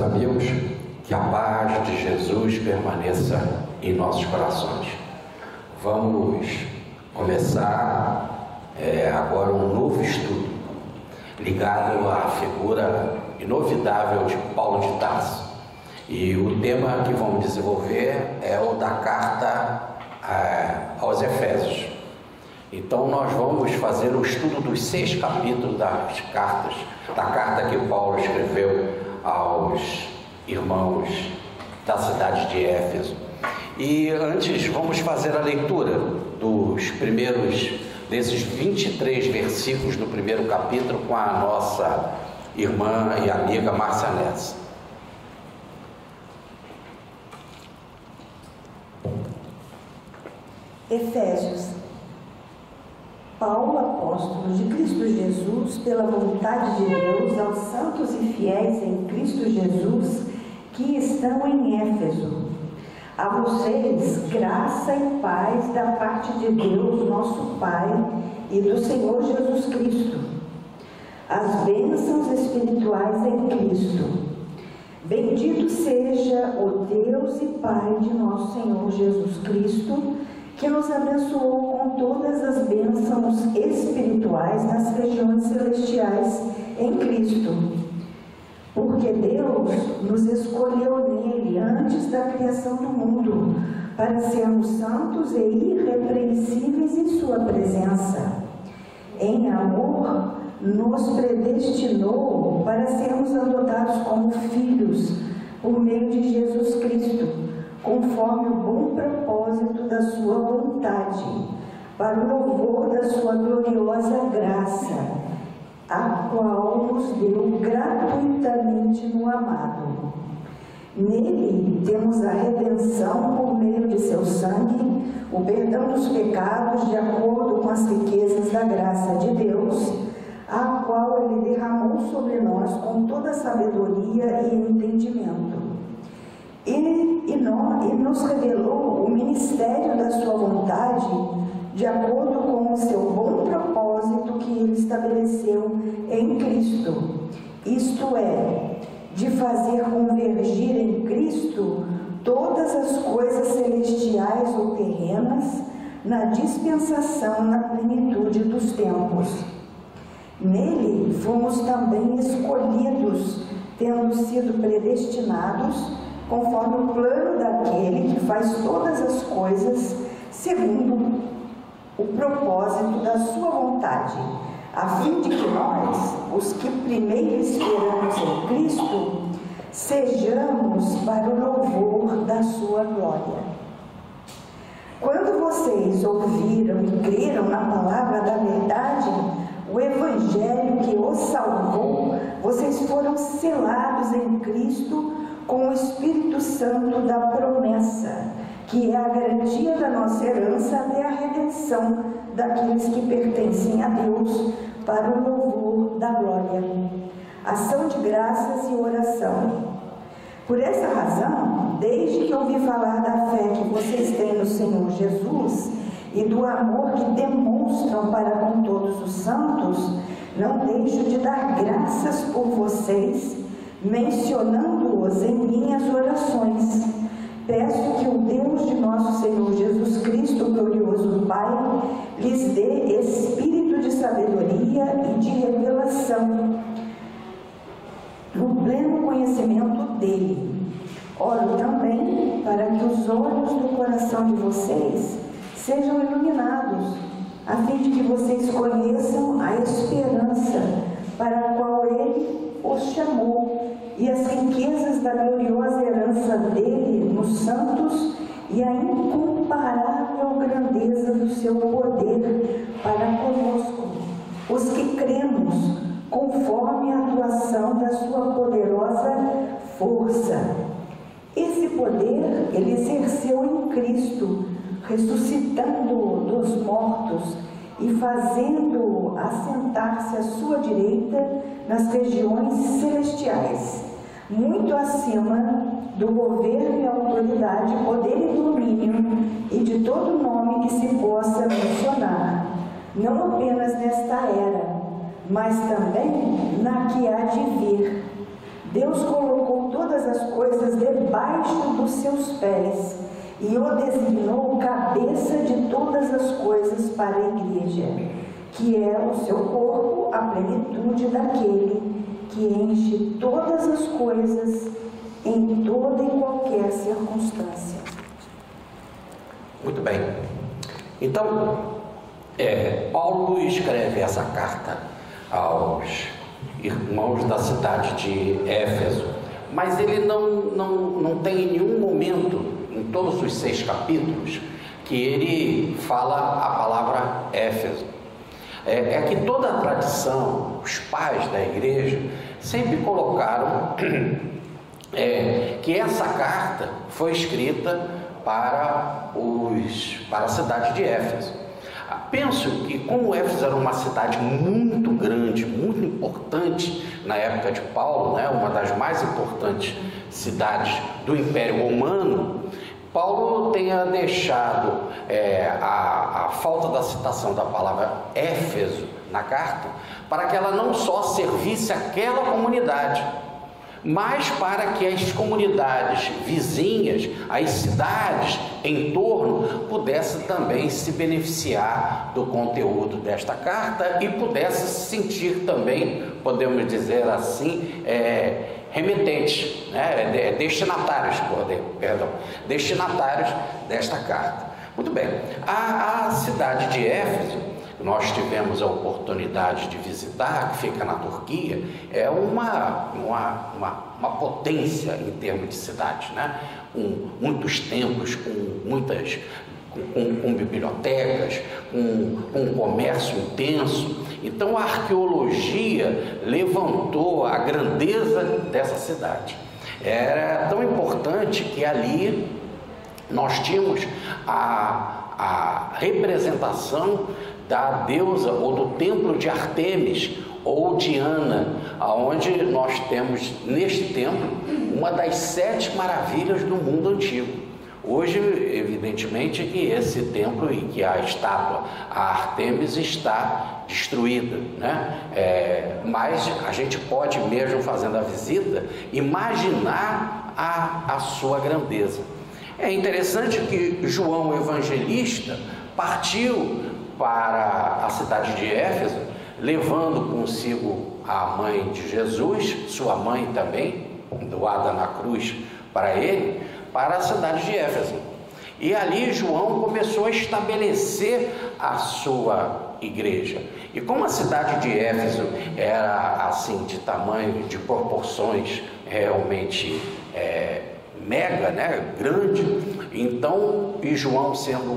amigos, que a paz de Jesus permaneça em nossos corações. Vamos começar agora um novo estudo ligado à figura inovidável de Paulo de Tarso. E o tema que vamos desenvolver é o da carta aos Efésios. Então nós vamos fazer o estudo dos 6 capítulos das cartas, da carta que Paulo escreveu aos irmãos da cidade de Éfeso. E antes vamos fazer a leitura dos desses 23 versículos do primeiro capítulo com a nossa irmã e amiga Márcia Nessa. Efésios. Paulo, apóstolo de Cristo Jesus, pela vontade de Deus, aos santos e fiéis em Cristo Jesus, que estão em Éfeso. A vocês, graça e paz da parte de Deus, nosso Pai, e do Senhor Jesus Cristo. As bênçãos espirituais em Cristo. Bendito seja o Deus e Pai de nosso Senhor Jesus Cristo, que nos abençoou com todas as bênçãos espirituais nas regiões celestiais em Cristo. Porque Deus nos escolheu nele antes da criação do mundo, para sermos santos e irrepreensíveis em sua presença. Em amor, nos predestinou para sermos adotados como filhos, por meio de Jesus Cristo, conforme o bom propósito da sua vontade, para o louvor da sua gloriosa graça, a qual nos deu gratuitamente no amado. Nele temos a redenção por meio de seu sangue, o perdão dos pecados de acordo com as riquezas da graça de Deus, a qual ele derramou sobre nós com toda sabedoria e entendimento. E nos revelou o ministério da sua vontade, de acordo com o seu bom propósito que ele estabeleceu em Cristo. Isto é, de fazer convergir em Cristo todas as coisas celestiais ou terrenas na dispensação, na plenitude dos tempos. Nele fomos também escolhidos, tendo sido predestinados conforme o plano daquele que faz todas as coisas segundo o propósito da sua vontade, a fim de que nós, os que primeiro esperamos em Cristo, sejamos para o louvor da sua glória. Quando vocês ouviram e creram na palavra da verdade, o evangelho que os salvou, vocês foram selados em Cristo com o Espírito Santo da promessa, que é a garantia da nossa herança até a redenção daqueles que pertencem a Deus, para o louvor da glória. Ação de graças e oração. Por essa razão, desde que ouvi falar da fé que vocês têm no Senhor Jesus e do amor que demonstram para com todos os santos, não deixo de dar graças por vocês, mencionando-os em minhas orações. Peço que o Deus de nosso Senhor Jesus Cristo, glorioso Pai, lhes dê espírito de sabedoria e de revelação, no pleno conhecimento dele. Oro também para que os olhos do coração de vocês sejam iluminados, a fim de que vocês conheçam a esperança para a qual ele os chamou, e as riquezas da gloriosa herança dele nos santos, e a incomparável grandeza do seu poder para conosco, os que cremos, conforme a atuação da sua poderosa força. Esse poder ele exerceu em Cristo, ressuscitando-o dos mortos e fazendo-o assentar-se à sua direita nas regiões celestiais, muito acima do governo e autoridade, poder e domínio, e de todo nome que se possa mencionar, não apenas nesta era, mas também na que há de vir. Deus colocou todas debaixo dos seus pés e o designou cabeça de todas as coisas para a igreja, que é o seu corpo, a plenitude daquele que enche todas as coisas em toda e qualquer circunstância. Muito bem. Então, Paulo escreve essa carta aos irmãos da cidade de Éfeso, mas ele não tem em nenhum momento, em todos os 6 capítulos, que ele fala a palavra Éfeso. É que toda a tradição, os pais da igreja, sempre colocaram que essa carta foi escrita para a cidade de Éfeso. Penso que, como Éfeso era uma cidade muito grande, muito importante na época de Paulo, né, uma das mais importantes cidades do Império Romano, Paulo tenha deixado a falta da citação da palavra Éfeso na carta, para que ela não só servisse aquela comunidade, mas para que as comunidades vizinhas, as cidades em torno, pudessem também se beneficiar do conteúdo desta carta e pudessem se sentir também, podemos dizer assim, remetentes, né? Destinatários desta carta. Muito bem, a cidade de Éfeso, nós tivemos a oportunidade de visitar, que fica na Turquia, é uma potência em termos de cidade, né? Com muitos templos, com bibliotecas, com comércio intenso. Então a arqueologia levantou a grandeza dessa cidade. Era tão importante que ali nós tínhamos a representação da deusa ou do templo de Artemis ou Diana, aonde nós temos neste templo uma das 7 maravilhas do mundo antigo. Hoje, evidentemente, que esse templo e que a estátua a Artemis está destruída, né? Mas a gente pode, mesmo fazendo a visita, imaginar a sua grandeza. É interessante que João Evangelista partiu para a cidade de Éfeso, levando consigo a mãe de Jesus, sua mãe também, doada na cruz para ele, para a cidade de Éfeso. E ali João começou a estabelecer a sua igreja. E como a cidade de Éfeso era assim, de tamanho, de proporções realmente mega, né, grande, então, e João sendo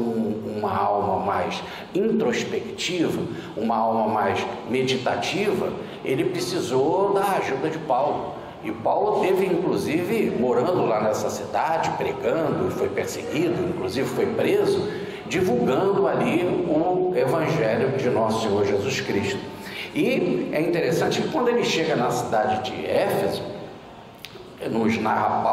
uma alma mais introspectiva, uma alma mais meditativa, ele precisou da ajuda de Paulo. E Paulo teve, inclusive, morando lá nessa cidade, pregando, foi perseguido, inclusive foi preso, divulgando ali o Evangelho de nosso Senhor Jesus Cristo. E é interessante que quando ele chega na cidade de Éfeso, nos narra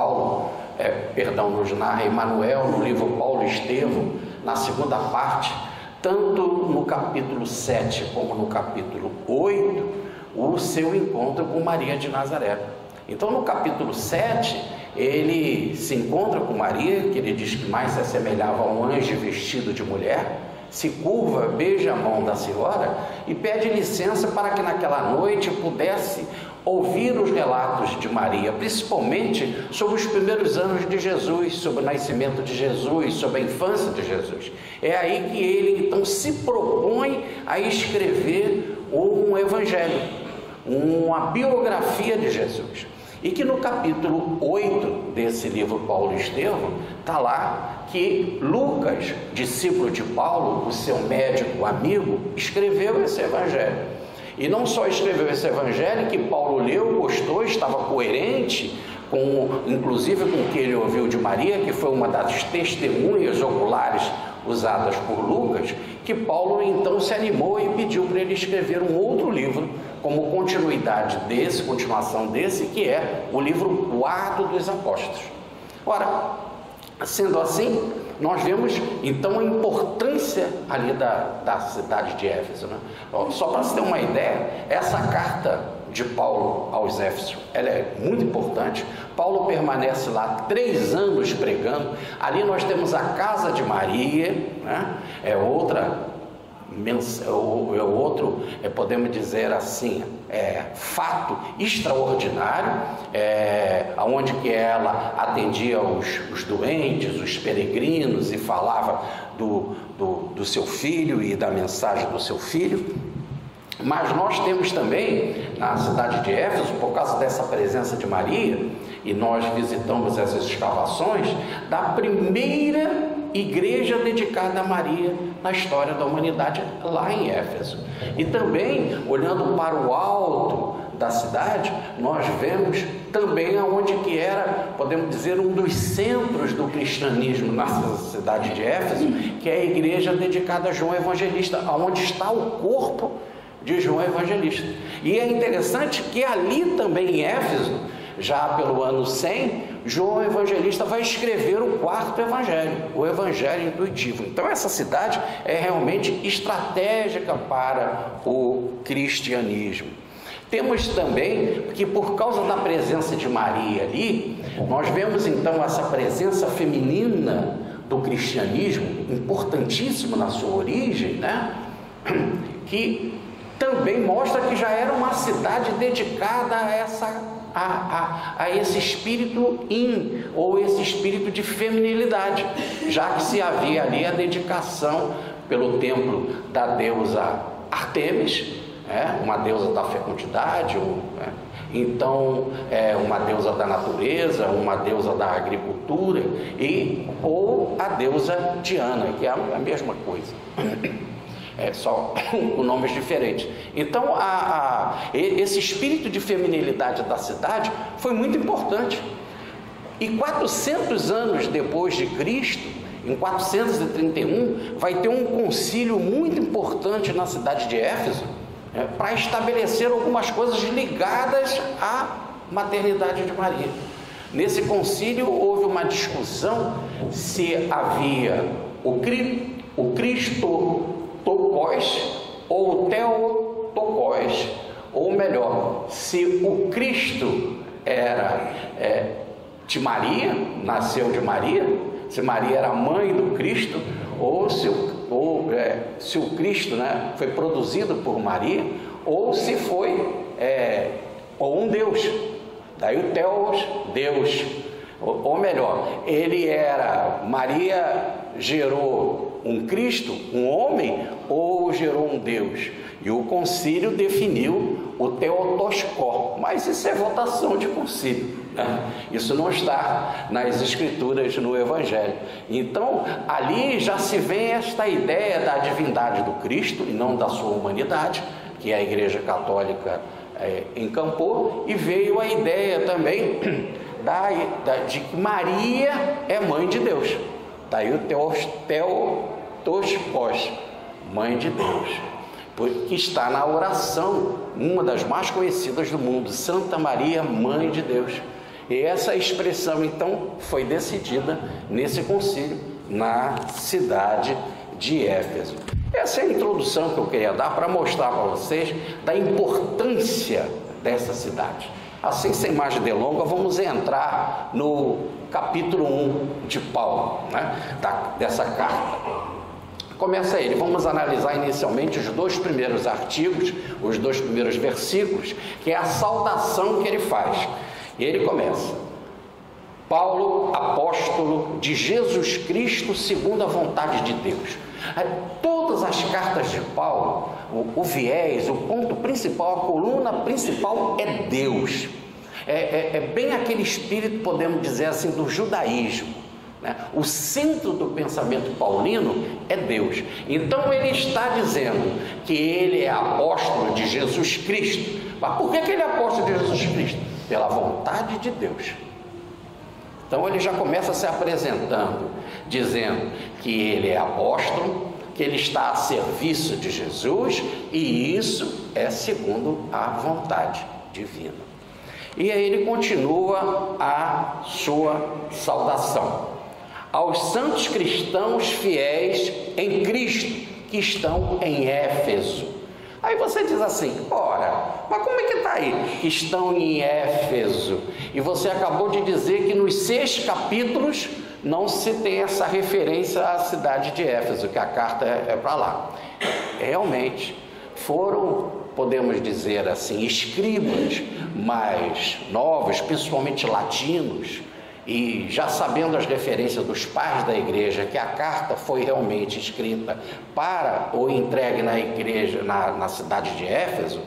nos narra Emanuel no livro Paulo e Estevão, na segunda parte, tanto no capítulo 7 como no capítulo 8, o seu encontro com Maria de Nazaré. Então, no capítulo 7, ele se encontra com Maria, que ele diz que mais se assemelhava a um anjo vestido de mulher, se curva, beija a mão da senhora e pede licença para que naquela noite pudesse ouvir os relatos de Maria, principalmente sobre os primeiros anos de Jesus, sobre o nascimento de Jesus, sobre a infância de Jesus. É aí que ele então se propõe a escrever um evangelho, uma biografia de Jesus. E que no capítulo 8 desse livro Paulo e Estevão, está lá que Lucas, discípulo de Paulo, o seu médico amigo, escreveu esse evangelho. E não só escreveu esse evangelho que Paulo leu, gostou, estava coerente, inclusive com o que ele ouviu de Maria, que foi uma das testemunhas oculares usadas por Lucas, que Paulo então se animou e pediu para ele escrever um outro livro, como continuação desse, que é o livro Atos dos Apóstolos. Ora, sendo assim, nós vemos então a importância ali da cidade de Éfeso, né? Só para se ter uma ideia, essa carta de Paulo aos Éfesos, ela é muito importante. Paulo permanece lá 3 anos pregando. Ali nós temos a casa de Maria, né? Podemos dizer assim, fato extraordinário, onde que ela atendia os doentes, os peregrinos, e falava do seu filho e da mensagem do seu filho. Mas nós temos também na cidade de Éfeso, por causa dessa presença de Maria, e nós visitamos essas escavações, da primeira igreja dedicada a Maria na história da humanidade, lá em Éfeso. E também, olhando para o alto da cidade, nós vemos também aonde que era, podemos dizer, um dos centros do cristianismo na cidade de Éfeso, que é a igreja dedicada a João Evangelista, onde está o corpo de João Evangelista. E é interessante que ali também em Éfeso, já pelo ano 100, João Evangelista vai escrever o 4º evangelho, o Evangelho Intuitivo. Então essa cidade é realmente estratégica para o cristianismo. Temos também que, por causa da presença de Maria ali, nós vemos então essa presença feminina do cristianismo, importantíssimo na sua origem, né? Que também mostra que já era uma cidade dedicada a esse espírito ou esse espírito de feminilidade, já que se havia ali a dedicação pelo templo da deusa Artemis, uma deusa da fecundidade, então uma deusa da natureza, uma deusa da agricultura, ou a deusa Diana, que é a mesma coisa. Só com nomes diferentes. Então esse espírito de feminilidade da cidade foi muito importante. E 400 anos depois de Cristo, em 431, vai ter um concílio muito importante na cidade de Éfeso, para estabelecer algumas coisas ligadas à maternidade de Maria. Nesse concílio houve uma discussão se havia o Cristotokos ou o Theotokos, ou melhor, se o Cristo era de Maria, nasceu de Maria, se Maria era mãe do Cristo, ou se o Cristo, né, foi produzido por Maria, ou se foi ou um Deus. Daí o Theos, Deus, ou melhor, Maria gerou um Cristo, um homem, ou gerou um Deus? E o concílio definiu o Theotokos, mas isso é votação de concílio, né? Isso não está nas escrituras no Evangelho. Então ali já se vê esta ideia da divindade do Cristo e não da sua humanidade, que a Igreja Católica encampou, e veio a ideia também de que Maria é mãe de Deus. Daí o Theotokos, mãe de Deus, que está na oração, uma das mais conhecidas do mundo, Santa Maria, Mãe de Deus. E essa expressão então foi decidida nesse concílio na cidade de Éfeso. Essa é a introdução que eu queria dar para mostrar para vocês da importância dessa cidade. Assim, sem mais delongas, vamos entrar no capítulo 1 de Paulo, né, dessa carta. Começa ele, vamos analisar inicialmente os 2 primeiros artigos, os 2 primeiros versículos, que é a saudação que ele faz. E ele começa: Paulo, apóstolo de Jesus Cristo, segundo a vontade de Deus. Todas as cartas de Paulo, o viés, o ponto principal, a coluna principal é Deus. É bem aquele espírito, podemos dizer assim, do judaísmo, né? O centro do pensamento paulino é Deus. Então ele está dizendo que ele é apóstolo de Jesus Cristo. Mas por que ele é apóstolo de Jesus Cristo? Pela vontade de Deus. Então ele já começa se apresentando, dizendo que ele é apóstolo, que ele está a serviço de Jesus, e isso é segundo a vontade divina. E aí ele continua a sua saudação: aos santos cristãos fiéis em Cristo, que estão em Éfeso. Aí você diz assim: ora, Mas como é que está aí? Estão em Éfeso. E você acabou de dizer que nos 6 capítulos não se tem essa referência à cidade de Éfeso, que a carta é para lá. Realmente, foram, podemos dizer assim, escribas mais novos, principalmente latinos, e já sabendo as referências dos pais da igreja, que a carta foi realmente escrita para ou entregue na igreja, na cidade de Éfeso,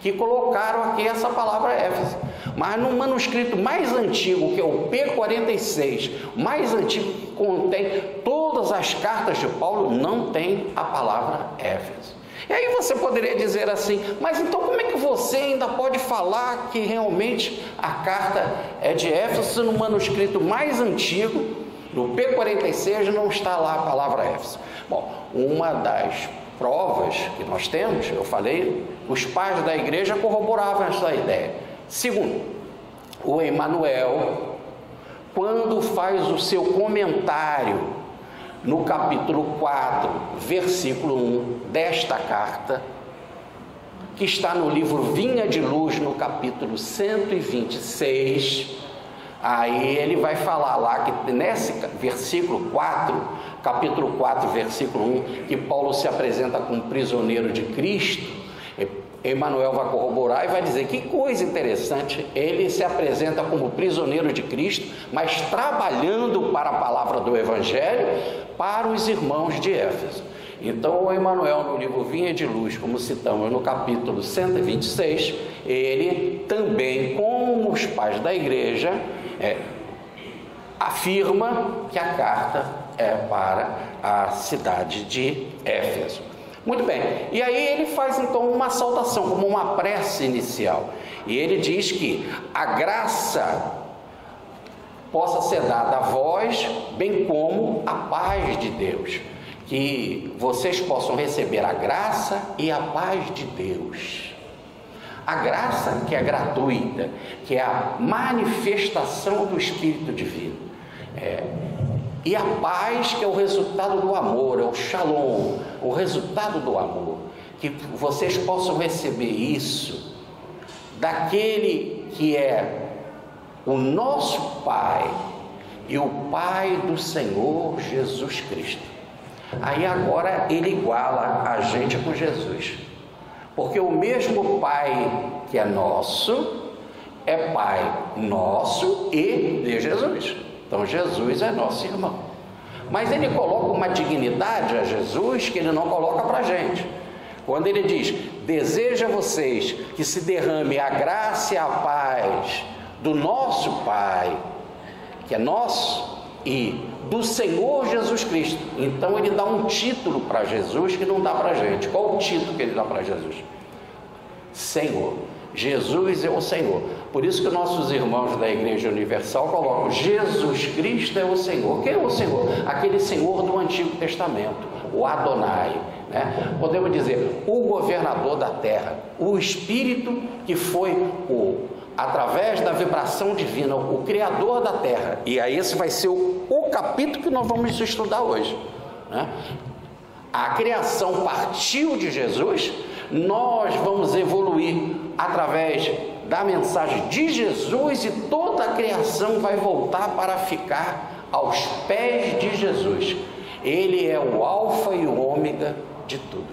que colocaram aqui essa palavra Éfeso. Mas no manuscrito mais antigo, que é o P46, mais antigo, que contém todas as cartas de Paulo, não tem a palavra Éfeso. E aí você poderia dizer assim, mas então como é que você ainda pode falar que realmente a carta é de Éfeso, se no manuscrito mais antigo, no P46, não está lá a palavra Éfeso? Bom, uma das provas que nós temos, eu falei, os pais da igreja corroboravam essa ideia. Segundo, o Emmanuel, quando faz o seu comentário no capítulo 4, versículo 1 desta carta, que está no livro Vinha de Luz, no capítulo 126, aí ele vai falar lá que nesse versículo 4, capítulo 4, versículo 1, que Paulo se apresenta como prisioneiro de Cristo. Emmanuel vai corroborar e vai dizer que coisa interessante, ele se apresenta como prisioneiro de Cristo, mas trabalhando para a palavra do Evangelho para os irmãos de Éfeso. Então o Emmanuel, no livro Vinha de Luz, como citamos no capítulo 126, ele também, como os pais da igreja, afirma que a carta é para a cidade de Éfeso. Muito bem, e aí ele faz então uma saudação, como uma prece inicial, e ele diz que a graça possa ser dada a vós, bem como a paz de Deus, que vocês possam receber a graça e a paz de Deus. A graça que é gratuita, que é a manifestação do Espírito Divino, e a paz que é o resultado do amor, é o shalom, o resultado do amor, que vocês possam receber isso daquele que é o nosso Pai e o Pai do Senhor Jesus Cristo. Aí agora ele iguala a gente com Jesus, porque o mesmo Pai que é nosso, é Pai nosso e de Jesus. Então Jesus é nosso irmão, mas ele coloca uma dignidade a Jesus que ele não coloca para a gente. Quando ele diz, deseja a vocês que se derrame a graça e a paz do nosso Pai, que é nosso, e do Senhor Jesus Cristo. Então ele dá um título para Jesus que não dá para a gente. Qual o título que ele dá para Jesus? Senhor. Jesus é o Senhor. Por isso que nossos irmãos da Igreja Universal colocam Jesus Cristo é o Senhor. Quem é o Senhor? Aquele Senhor do Antigo Testamento, o Adonai, né? Podemos dizer, o governador da terra, o Espírito que foi através da vibração divina, o Criador da terra. E aí esse vai ser o capítulo que nós vamos estudar hoje, né? A criação partiu de Jesus, nós vamos evoluir através da mensagem de Jesus e toda a criação vai voltar para ficar aos pés de Jesus. Ele é o alfa e o ômega de tudo,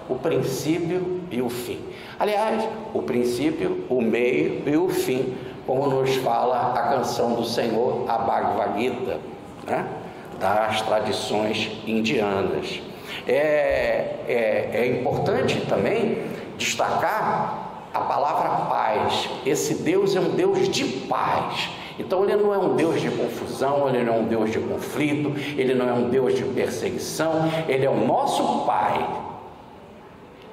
o princípio e o fim. Aliás, o princípio, o meio e o fim, como nos fala a canção do Senhor, a Bhagavad Gita, né? Das tradições indianas. É importante também destacar a palavra paz. Esse Deus é um Deus de paz. Então ele não é um Deus de confusão, ele não é um Deus de conflito, ele não é um Deus de perseguição, ele é o nosso Pai.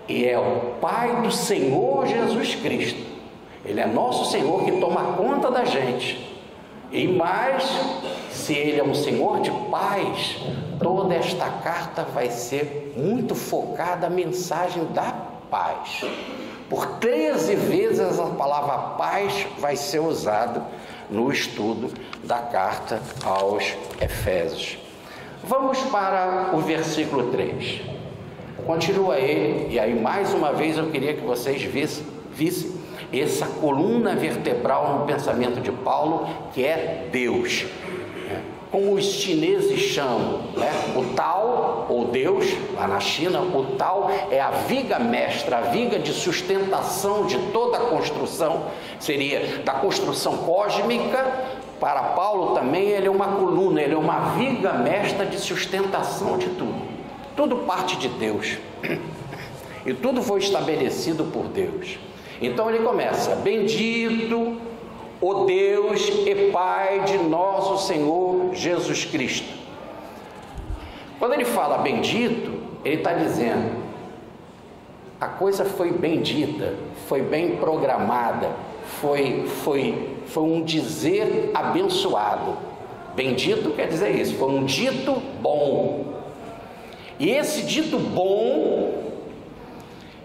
E é o Pai do Senhor Jesus Cristo. Ele é nosso Senhor que toma conta da gente. E mais, se ele é um Senhor de paz, toda esta carta vai ser muito focada na mensagem da paz. Por 13 vezes a palavra paz vai ser usada no estudo da carta aos Efésios. Vamos para o versículo 3. Continua ele, e aí mais uma vez eu queria que vocês visse essa coluna vertebral no pensamento de Paulo, que é Deus. Como os chineses chamam, né? O Tao, ou Deus, lá na China, o Tao é a viga mestra, a viga de sustentação de toda a construção, seria da construção cósmica. Para Paulo também ele é uma coluna, ele é uma viga mestra de sustentação de tudo. Tudo parte de Deus. E tudo foi estabelecido por Deus. Então ele começa: bendito o Deus e Pai de nosso Senhor Jesus Cristo. Quando ele fala bendito, ele está dizendo, a coisa foi bendita, foi bem programada, foi um dizer abençoado. Bendito quer dizer isso, foi um dito bom. E esse dito bom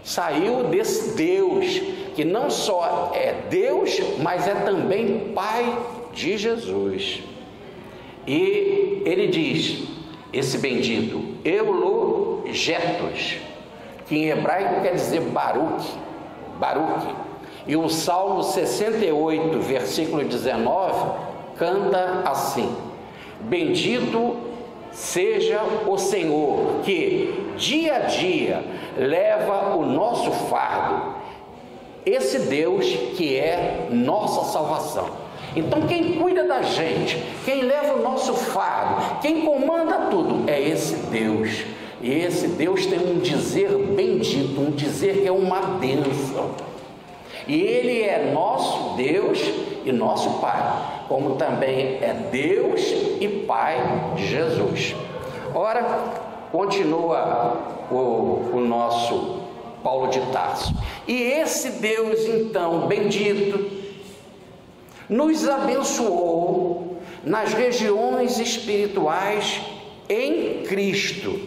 saiu desse Deus, que não só é Deus, mas é também Pai de Jesus. E ele diz, esse bendito, Eulogetos, que em hebraico quer dizer Baruch. E o Salmo 68, versículo 19, canta assim: bendito seja o Senhor, que dia a dia leva o nosso fardo, esse Deus que é nossa salvação. Então quem cuida da gente, quem leva o nosso fardo, quem comanda tudo, é esse Deus. E esse Deus tem um dizer bendito, um dizer que é uma bênção. E Ele é nosso Deus e nosso Pai, como também é Deus e Pai de Jesus. Ora, continua o nosso Paulo de Tarso. E esse Deus, então, bendito, nos abençoou nas regiões espirituais em Cristo.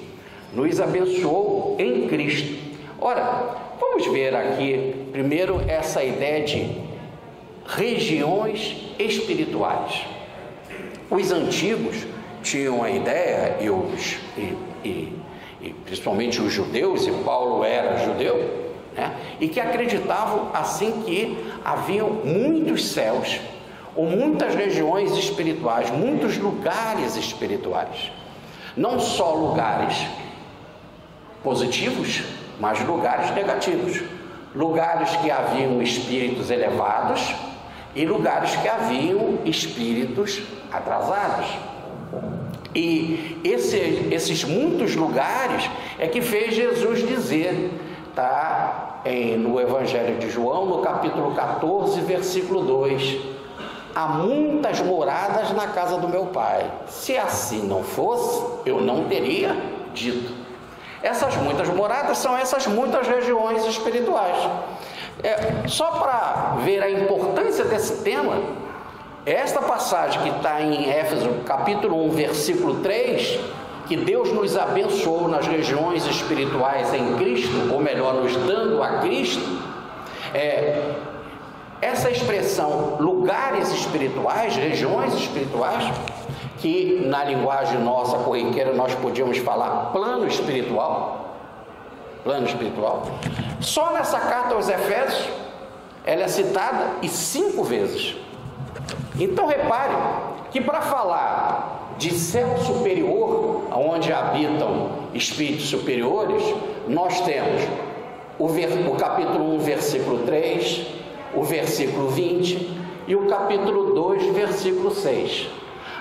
Nos abençoou em Cristo. Ora, vamos ver aqui primeiro essa ideia de regiões espirituais. Os antigos tinham a ideia, e principalmente os judeus, e Paulo era judeu, né? E que acreditavam assim que haviam muitos céus, ou muitas regiões espirituais, muitos lugares espirituais. Não só lugares positivos, mas lugares negativos. Lugares que haviam espíritos elevados e lugares que haviam espíritos atrasados. E esses muitos lugares é que fez Jesus dizer, tá? No Evangelho de João, no capítulo 14, versículo 2: há muitas moradas na casa do meu Pai. Se assim não fosse, eu não teria dito. Essas muitas moradas são essas muitas regiões espirituais. Só para ver a importância desse tema, esta passagem que está em Éfeso, capítulo 1, versículo 3, que Deus nos abençoou nas regiões espirituais em Cristo, ou melhor, nos dando a Cristo, essa expressão lugares espirituais, regiões espirituais, que na linguagem nossa corriqueira nós podíamos falar plano espiritual, só nessa carta aos Efésios ela é citada 5 vezes. Então repare que para falar de céu superior, onde habitam espíritos superiores, nós temos o capítulo 1, versículo 3, o versículo 20 e o capítulo 2, versículo 6.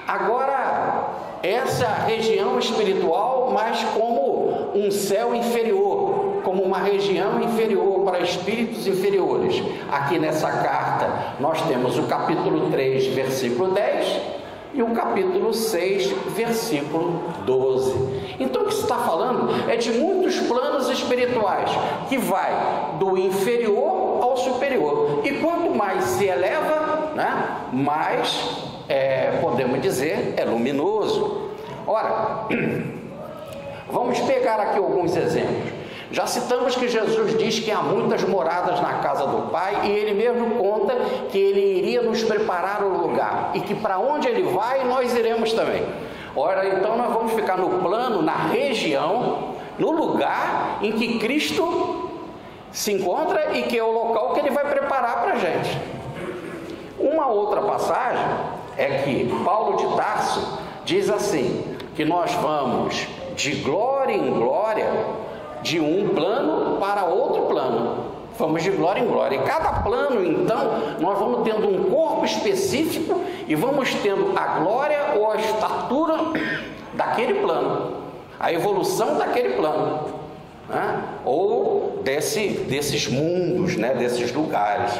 Agora, essa região espiritual, mas como um céu inferior, como uma região inferior para espíritos inferiores. Aqui nessa carta nós temos o capítulo 3, versículo 10 e o capítulo 6, versículo 12. Então o que se está falando é de muitos planos espirituais, que vai do inferior ao superior. E quanto mais se eleva, né, mais, podemos dizer, é luminoso. Ora, vamos pegar aqui alguns exemplos. Já citamos que Jesus diz que há muitas moradas na casa do Pai, e Ele mesmo conta que Ele iria nos preparar um lugar, e que para onde Ele vai, nós iremos também. Ora, então nós vamos ficar no plano, na região, no lugar em que Cristo se encontra e que é o local que ele vai preparar para a gente. Uma outra passagem é que Paulo de Tarso diz assim, que nós vamos de glória em glória, de um plano para outro plano. Vamos de glória em glória. E cada plano, então, nós vamos tendo um corpo específico e vamos tendo a glória ou a estatura daquele plano, a evolução daquele plano, né? Ou desses mundos, né? Desses lugares.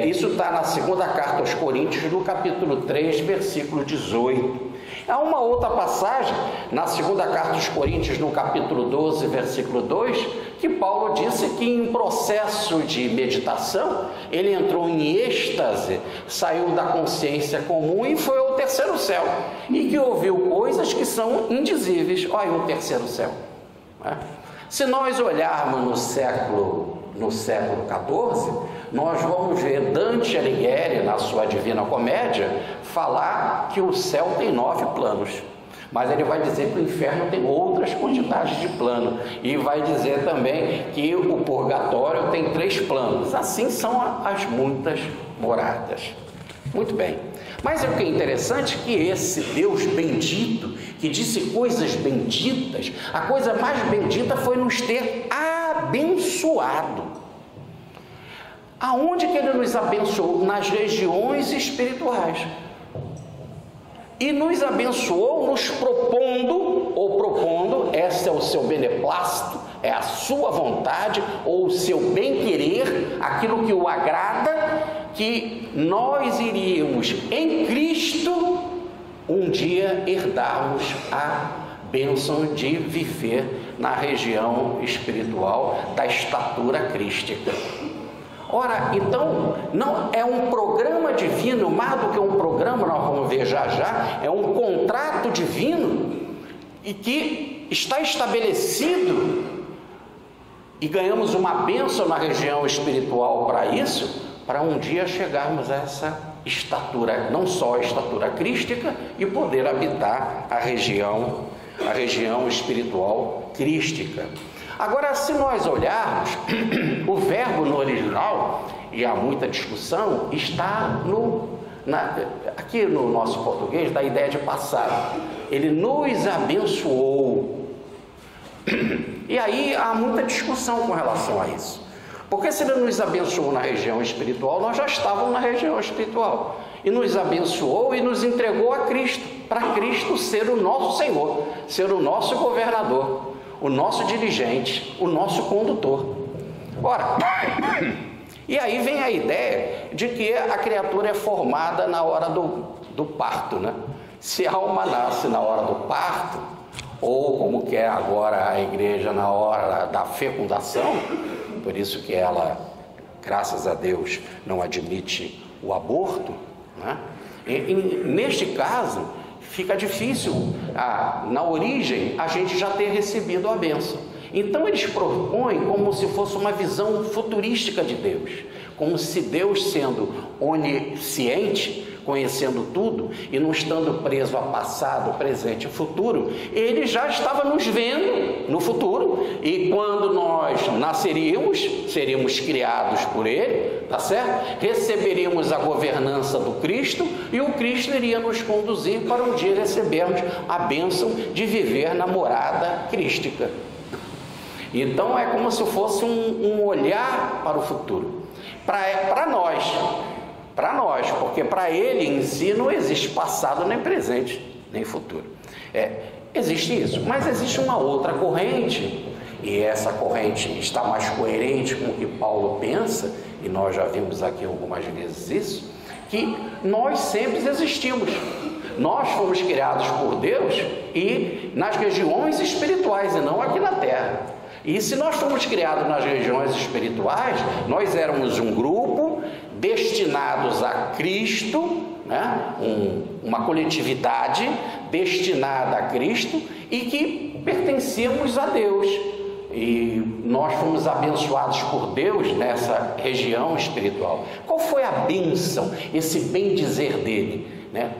Isso está na segunda carta aos Coríntios, no capítulo 3, versículo 18. Há uma outra passagem, na segunda carta aos Coríntios, no capítulo 12, versículo 2, que Paulo disse que em processo de meditação, ele entrou em êxtase, saiu da consciência comum e foi ao terceiro céu, e que ouviu coisas que são indizíveis. Olha o terceiro céu, né? Se nós olharmos no século XIV, nós vamos ver Dante Alighieri, na sua Divina Comédia, falar que o céu tem 9 planos. Mas ele vai dizer que o inferno tem outras quantidades de plano. E vai dizer também que o purgatório tem 3 planos. Assim são as muitas moradas. Muito bem. Mas o que é interessante é que esse Deus bendito, que disse coisas benditas, a coisa mais bendita foi nos ter abençoado. Aonde que ele nos abençoou? Nas regiões espirituais. E nos abençoou nos propondo, esse é o seu beneplácito, é a sua vontade, ou o seu bem-querer, aquilo que o agrada, que nós iríamos em Cristo um dia herdarmos a bênção de viver na região espiritual da estatura crística. Ora, então, não é um programa divino, mais do que um programa, nós vamos ver já já, é um contrato divino e que está estabelecido e ganhamos uma bênção na região espiritual para isso, para um dia chegarmos a essa estatura, não só a estatura crística, e poder habitar a região espiritual crística. Agora, se nós olharmos, o verbo no original, e há muita discussão, está aqui no nosso português, da ideia de passado. Ele nos abençoou. E aí há muita discussão com relação a isso. Porque se ele nos abençoou na região espiritual, nós já estávamos na região espiritual. E nos abençoou e nos entregou a Cristo, para Cristo ser o nosso Senhor, ser o nosso governador, o nosso dirigente, o nosso condutor. Ora, e aí vem a ideia de que a criatura é formada na hora do parto, né? Se a alma nasce na hora do parto, ou como que é agora a igreja na hora da fecundação, por isso que ela, graças a Deus, não admite o aborto, né? Neste caso, fica difícil, na origem, a gente já ter recebido a bênção. Então eles propõem como se fosse uma visão futurística de Deus, como se Deus, sendo onisciente, conhecendo tudo e não estando preso a passado, presente e futuro, ele já estava nos vendo no futuro, e quando nós nasceríamos, seríamos criados por ele, tá certo? Receberíamos a governança do Cristo, e o Cristo iria nos conduzir para um dia recebermos a bênção de viver na morada crística. Então é como se fosse um olhar para o futuro, para nós, porque para ele em si não existe passado, nem presente, nem futuro. Existe isso, mas existe uma outra corrente, e essa corrente está mais coerente com o que Paulo pensa, e nós já vimos aqui algumas vezes isso, que nós sempre existimos. Nós fomos criados por Deus e nas regiões espirituais, e não aqui na terra. E se nós fomos criados nas regiões espirituais, nós éramos um grupo destinados a Cristo, né? Uma coletividade destinada a Cristo e que pertencíamos a Deus. E nós fomos abençoados por Deus nessa região espiritual. Qual foi a bênção, esse bem dizer dele, né?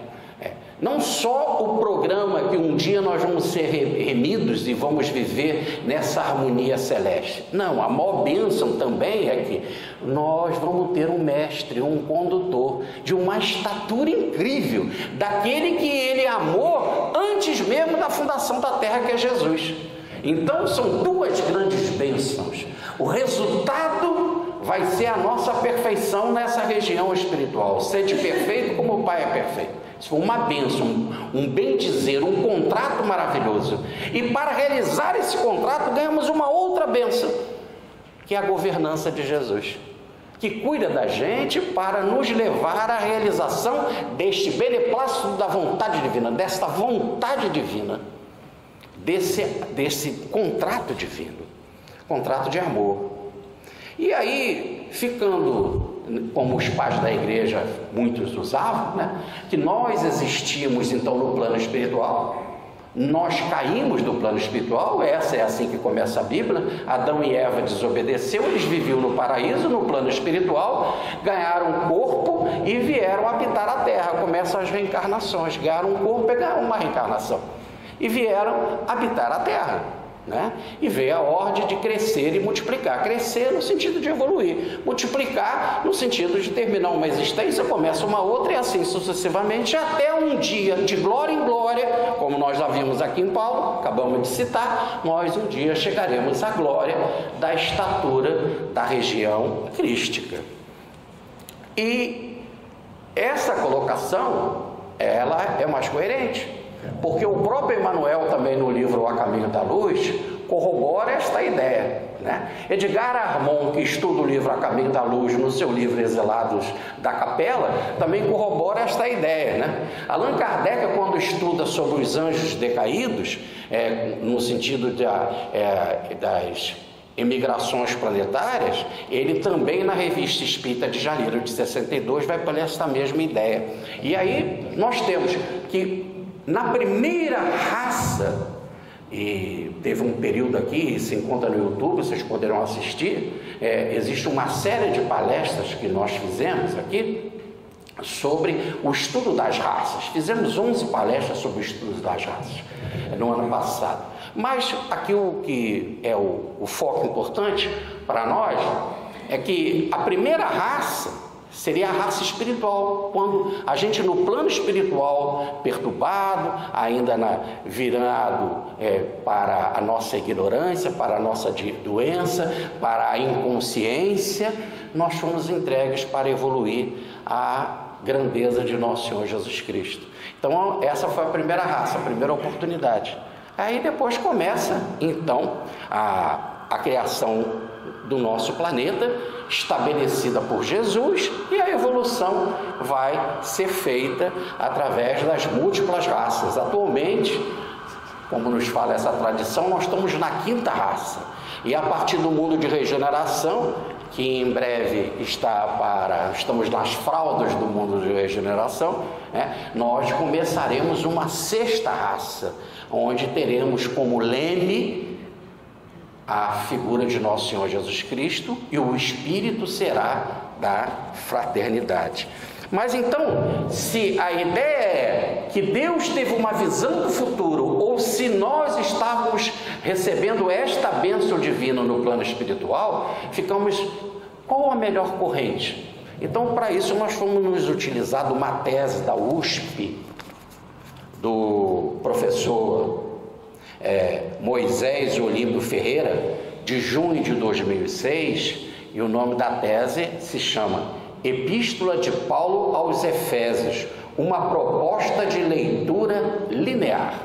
Não só o programa que um dia nós vamos ser remidos e vamos viver nessa harmonia celeste. Não, a maior bênção também é que nós vamos ter um mestre, um condutor de uma estatura incrível, daquele que ele amou antes mesmo da fundação da terra, que é Jesus. Então são duas grandes bênçãos. O resultado vai ser a nossa perfeição nessa região espiritual. Sede perfeito como o Pai é perfeito. Isso foi uma bênção, um bem dizer, um contrato maravilhoso. E para realizar esse contrato ganhamos uma outra bênção, que é a governança de Jesus, que cuida da gente para nos levar à realização deste beneplácito da vontade divina, desta vontade divina, desse contrato divino, contrato de amor. E aí, ficando, como os pais da igreja muitos usavam, né, que nós existíamos então no plano espiritual, nós caímos do plano espiritual, essa é assim que começa a Bíblia. Adão e Eva desobedeceram, eles viviam no paraíso, no plano espiritual, ganharam corpo e vieram habitar a terra. Começam as reencarnações, ganharam um corpo e ganharam uma reencarnação, e vieram habitar a terra. Né? E veio a ordem de crescer e multiplicar. Crescer no sentido de evoluir, multiplicar no sentido de terminar uma existência, começa uma outra, e assim sucessivamente, até um dia de glória em glória, como nós já vimos aqui em Paulo, acabamos de citar. Nós um dia chegaremos à glória da estatura da região crística. E essa colocação, ela é mais coerente, porque o próprio Emmanuel, também no livro A Caminho da Luz, corrobora esta ideia, né? Edgar Armond, que estuda o livro A Caminho da Luz, no seu livro Exilados da Capela, também corrobora esta ideia, né? Allan Kardec, quando estuda sobre os anjos decaídos, no sentido das emigrações planetárias, ele também, na Revista Espírita de janeiro de 62, vai para esta mesma ideia. E aí nós temos que na primeira raça, e teve um período aqui, se encontra no YouTube, vocês poderão assistir, existe uma série de palestras que nós fizemos aqui sobre o estudo das raças. Fizemos 11 palestras sobre o estudo das raças no ano passado. Mas aqui o que é o foco importante para nós é que a primeira raça seria a raça espiritual, quando a gente no plano espiritual perturbado, ainda virado para a nossa ignorância, para a nossa doença, para a inconsciência, nós fomos entregues para evoluir à grandeza de nosso Senhor Jesus Cristo. Então essa foi a primeira raça, a primeira oportunidade. Aí depois começa então a criação do nosso planeta, estabelecida por Jesus, e a evolução vai ser feita através das múltiplas raças. Atualmente, como nos fala essa tradição, nós estamos na 5ª raça, e a partir do mundo de regeneração, que em breve estamos nas fraldas do mundo de regeneração, nós começaremos uma 6ª raça, onde teremos como leme a figura de nosso Senhor Jesus Cristo, e o Espírito será da fraternidade. Mas então, se a ideia é que Deus teve uma visão do futuro, ou se nós estávamos recebendo esta bênção divina no plano espiritual, qual a melhor corrente? Então, para isso, nós fomos nos utilizar de uma tese da USP, do professor Moisés Olímpio Ferreira, de junho de 2006, e o nome da tese se chama Epístola de Paulo aos Efésios, uma proposta de leitura linear.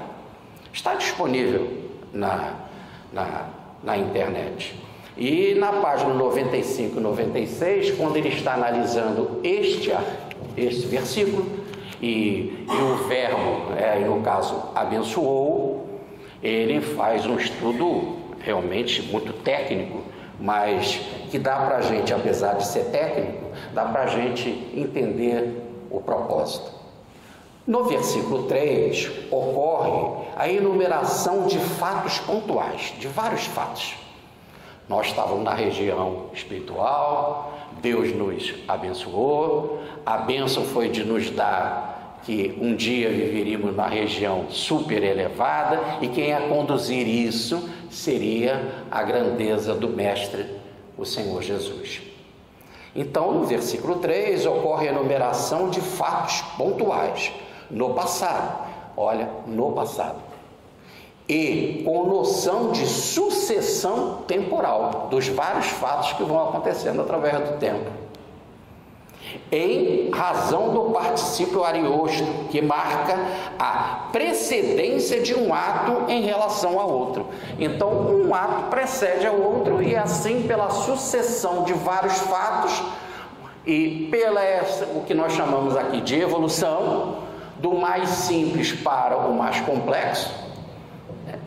Está disponível na internet. E na página 95 e 96, quando ele está analisando este versículo, e o verbo, no caso, abençoou, ele faz um estudo realmente muito técnico, mas que dá para a gente, apesar de ser técnico, dá para a gente entender o propósito. No versículo 3, ocorre a enumeração de fatos pontuais, de vários fatos. Nós estávamos na região espiritual, Deus nos abençoou, a bênção foi de nos dar que um dia viveríamos na região super elevada e quem ia conduzir isso seria a grandeza do Mestre, o Senhor Jesus. Então, no versículo 3, ocorre a enumeração de fatos pontuais no passado. Olha, no passado. E com noção de sucessão temporal dos vários fatos que vão acontecendo através do tempo. Em razão do particípio ariosto, que marca a precedência de um ato em relação ao outro. Então, um ato precede ao outro e assim pela sucessão de vários fatos e pela o que nós chamamos aqui de evolução, do mais simples para o mais complexo,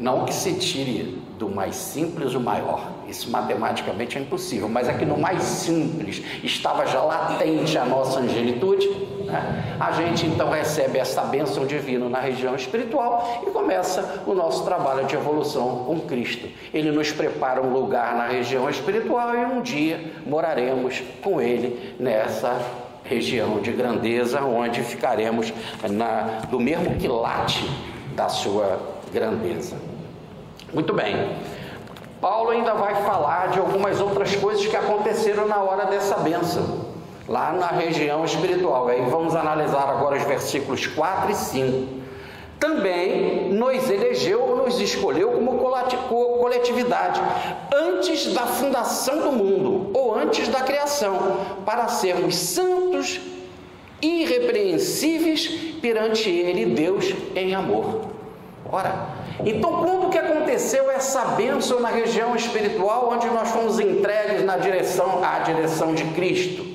não que se tire do mais simples o maior, isso matematicamente é impossível, mas aqui no mais simples estava já latente a nossa angelitude, né? A gente então recebe essa bênção divina na região espiritual e começa o nosso trabalho de evolução com Cristo. Ele nos prepara um lugar na região espiritual e um dia moraremos com Ele nessa região de grandeza, onde ficaremos do mesmo quilate da sua grandeza. Muito bem, Paulo ainda vai falar de algumas outras coisas que aconteceram na hora dessa bênção, lá na região espiritual. Aí vamos analisar agora os versículos 4 e 5. Também nos elegeu ou nos escolheu como coletividade, antes da fundação do mundo, ou antes da criação, para sermos santos, irrepreensíveis perante Ele, Deus, em amor. Ora, então quando que aconteceu essa bênção na região espiritual, onde nós fomos entregues à direção de Cristo?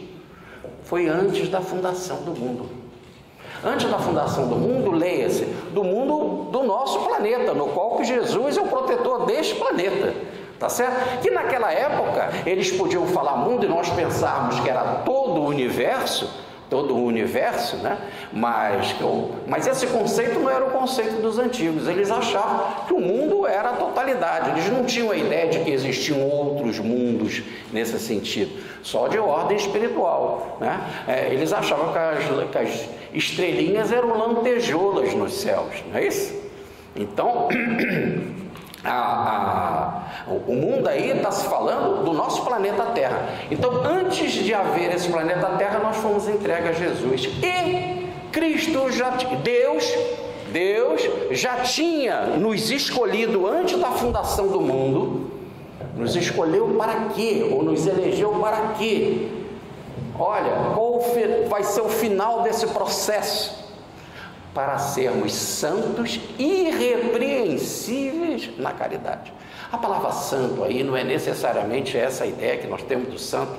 Foi antes da fundação do mundo. Antes da fundação do mundo, leia-se, do mundo do nosso planeta, no qual que Jesus é o protetor deste planeta, tá certo? Que naquela época eles podiam falar mundo e nós pensarmos que era todo o universo, né? Mas esse conceito não era o conceito dos antigos. Eles achavam que o mundo era a totalidade. Eles não tinham a ideia de que existiam outros mundos nesse sentido, só de ordem espiritual, né? Eles achavam que as estrelinhas eram lantejoulas nos céus, não é isso? Então, o mundo aí está se falando do nosso planeta Terra. Então, antes de haver esse planeta Terra, nós fomos entregues a Jesus. E Cristo Deus já tinha nos escolhido antes da fundação do mundo. Nos escolheu para quê? Ou nos elegeu para quê? Olha, qual vai ser o final desse processo? Para sermos santos, irrepreensíveis na caridade. A palavra santo aí não é necessariamente essa ideia que nós temos do santo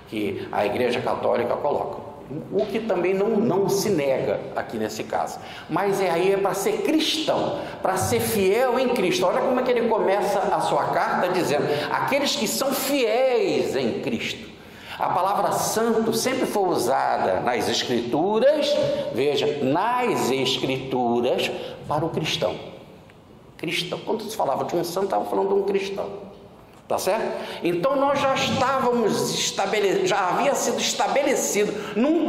que a Igreja Católica coloca, o que também não se nega aqui nesse caso, mas aí é para ser cristão, para ser fiel em Cristo. Olha como é que ele começa a sua carta dizendo: aqueles que são fiéis em Cristo. A palavra santo sempre foi usada nas Escrituras, veja, nas Escrituras, para o cristão. Cristão, quando se falava de um santo, estava falando de um cristão, tá certo? Então nós já estávamos já havia sido estabelecido num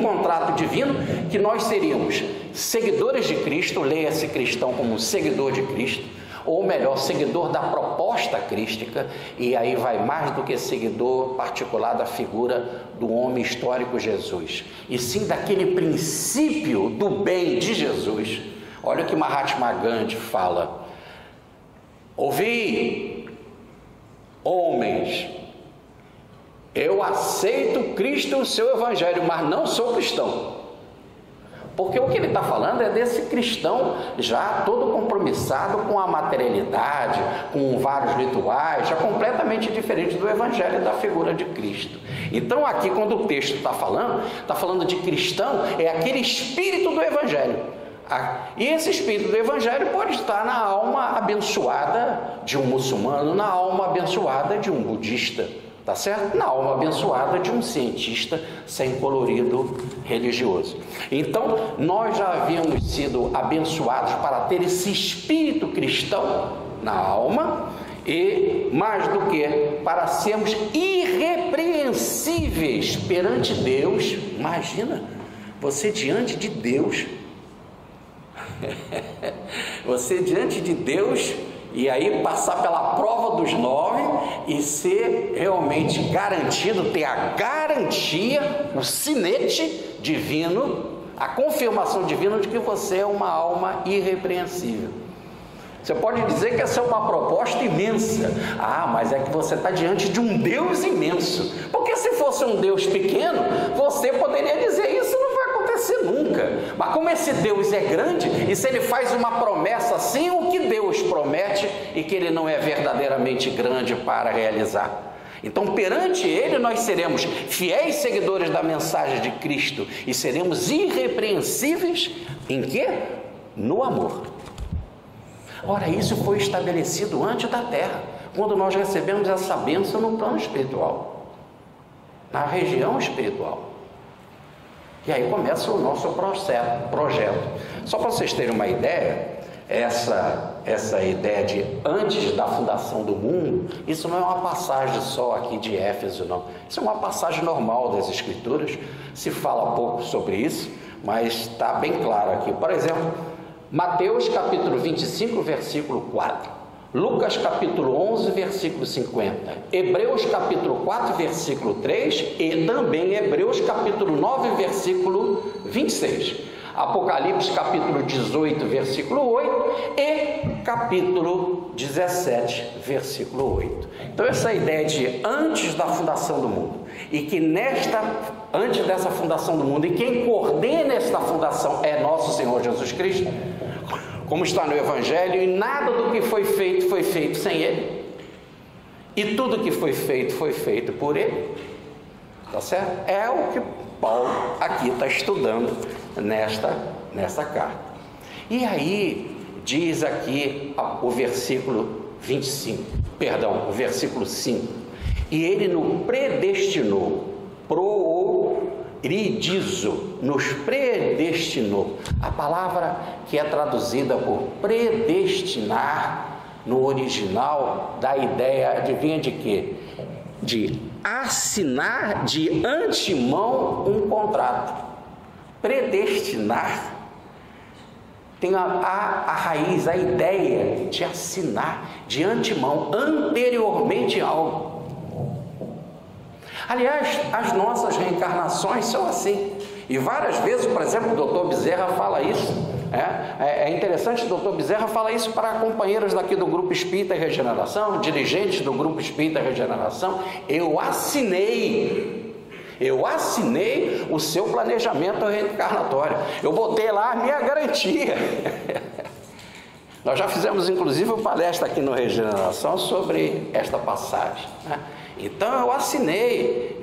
contrato divino, que nós seríamos seguidores de Cristo, leia-se cristão como seguidor de Cristo, ou melhor, seguidor da proposta crística, e aí vai mais do que seguidor particular da figura do homem histórico Jesus, e sim daquele princípio do bem de Jesus. Olha o que Mahatma Gandhi fala: ouvi, homens, eu aceito Cristo e o seu evangelho, mas não sou cristão. Porque o que ele está falando é desse cristão já todo compromissado com a materialidade, com vários rituais, já completamente diferente do evangelho e da figura de Cristo. Então aqui, quando o texto está falando de cristão, é aquele espírito do evangelho. E esse espírito do evangelho pode estar na alma abençoada de um muçulmano, na alma abençoada de um budista, tá certo? Na alma abençoada de um cientista sem colorido religioso. Então, nós já havíamos sido abençoados para ter esse espírito cristão na alma, e mais do que para sermos irrepreensíveis perante Deus. Imagina, Você diante de Deus, você diante de Deus, e aí passar pela prova dos 9 e ser realmente garantido, ter a garantia, o sinete divino, a confirmação divina de que você é uma alma irrepreensível. Você pode dizer que essa é uma proposta imensa. Mas é que você está diante de um Deus imenso. Porque se fosse um Deus pequeno, você poderia dizer, isso não vai acontecer nunca. Mas como esse Deus é grande, e se ele faz uma promessa assim, o que Deus promete e que ele não é verdadeiramente grande para realizar? Então, perante ele, nós seremos fiéis seguidores da mensagem de Cristo e seremos irrepreensíveis em quê? No amor. Ora, isso foi estabelecido antes da terra, quando nós recebemos essa bênção no plano espiritual, na região espiritual. E aí começa o nosso projeto. Só para vocês terem uma ideia, essa ideia de antes da fundação do mundo, isso não é uma passagem só aqui de Éfeso, não. Isso é uma passagem normal das Escrituras, se fala pouco sobre isso, mas está bem claro aqui. Por exemplo, Mateus capítulo 25, versículo 4, Lucas capítulo 11, versículo 50, Hebreus capítulo 4, versículo 3 e também Hebreus capítulo 9, versículo 26, Apocalipse capítulo 18, versículo 8 e capítulo 17, versículo 8. Então essa ideia de antes da fundação do mundo, e que antes dessa fundação do mundo, e quem coordena esta fundação é nosso Senhor Jesus Cristo, como está no Evangelho, e nada do que foi feito sem Ele, e tudo que foi feito por Ele, tá certo? É o que Paulo aqui está estudando nesta carta. E aí diz aqui o versículo 25, o versículo 5, e Ele nos predestinou, nos predestinou. A palavra que é traduzida por predestinar no original dá a ideia, adivinha de quê? De assinar de antemão um contrato. Predestinar tem a raiz, a ideia de assinar de antemão, anteriormente algo. Aliás, as nossas reencarnações são assim. E várias vezes, por exemplo, o doutor Bezerra fala isso. É interessante, o doutor Bezerra fala isso para companheiros daqui do Grupo Espírita e Regeneração, dirigentes do Grupo Espírita e Regeneração. Eu assinei o seu planejamento reencarnatório. Eu botei lá a minha garantia. Nós já fizemos, inclusive, uma palestra aqui no Regeneração sobre esta passagem, né? Então eu assinei,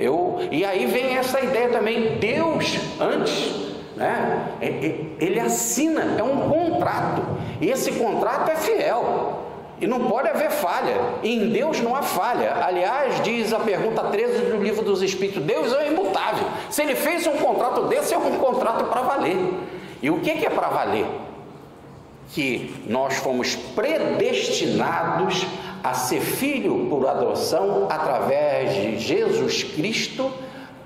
e aí vem essa ideia também, Deus antes, né? Ele assina, é um contrato, e esse contrato é fiel, e não pode haver falha, e em Deus não há falha. Aliás, diz a pergunta 13 do Livro dos Espíritos, Deus é imutável. Se ele fez um contrato desse, é um contrato para valer. E o que é para valer? Que nós fomos predestinados a ser filho por adoção através de Jesus Cristo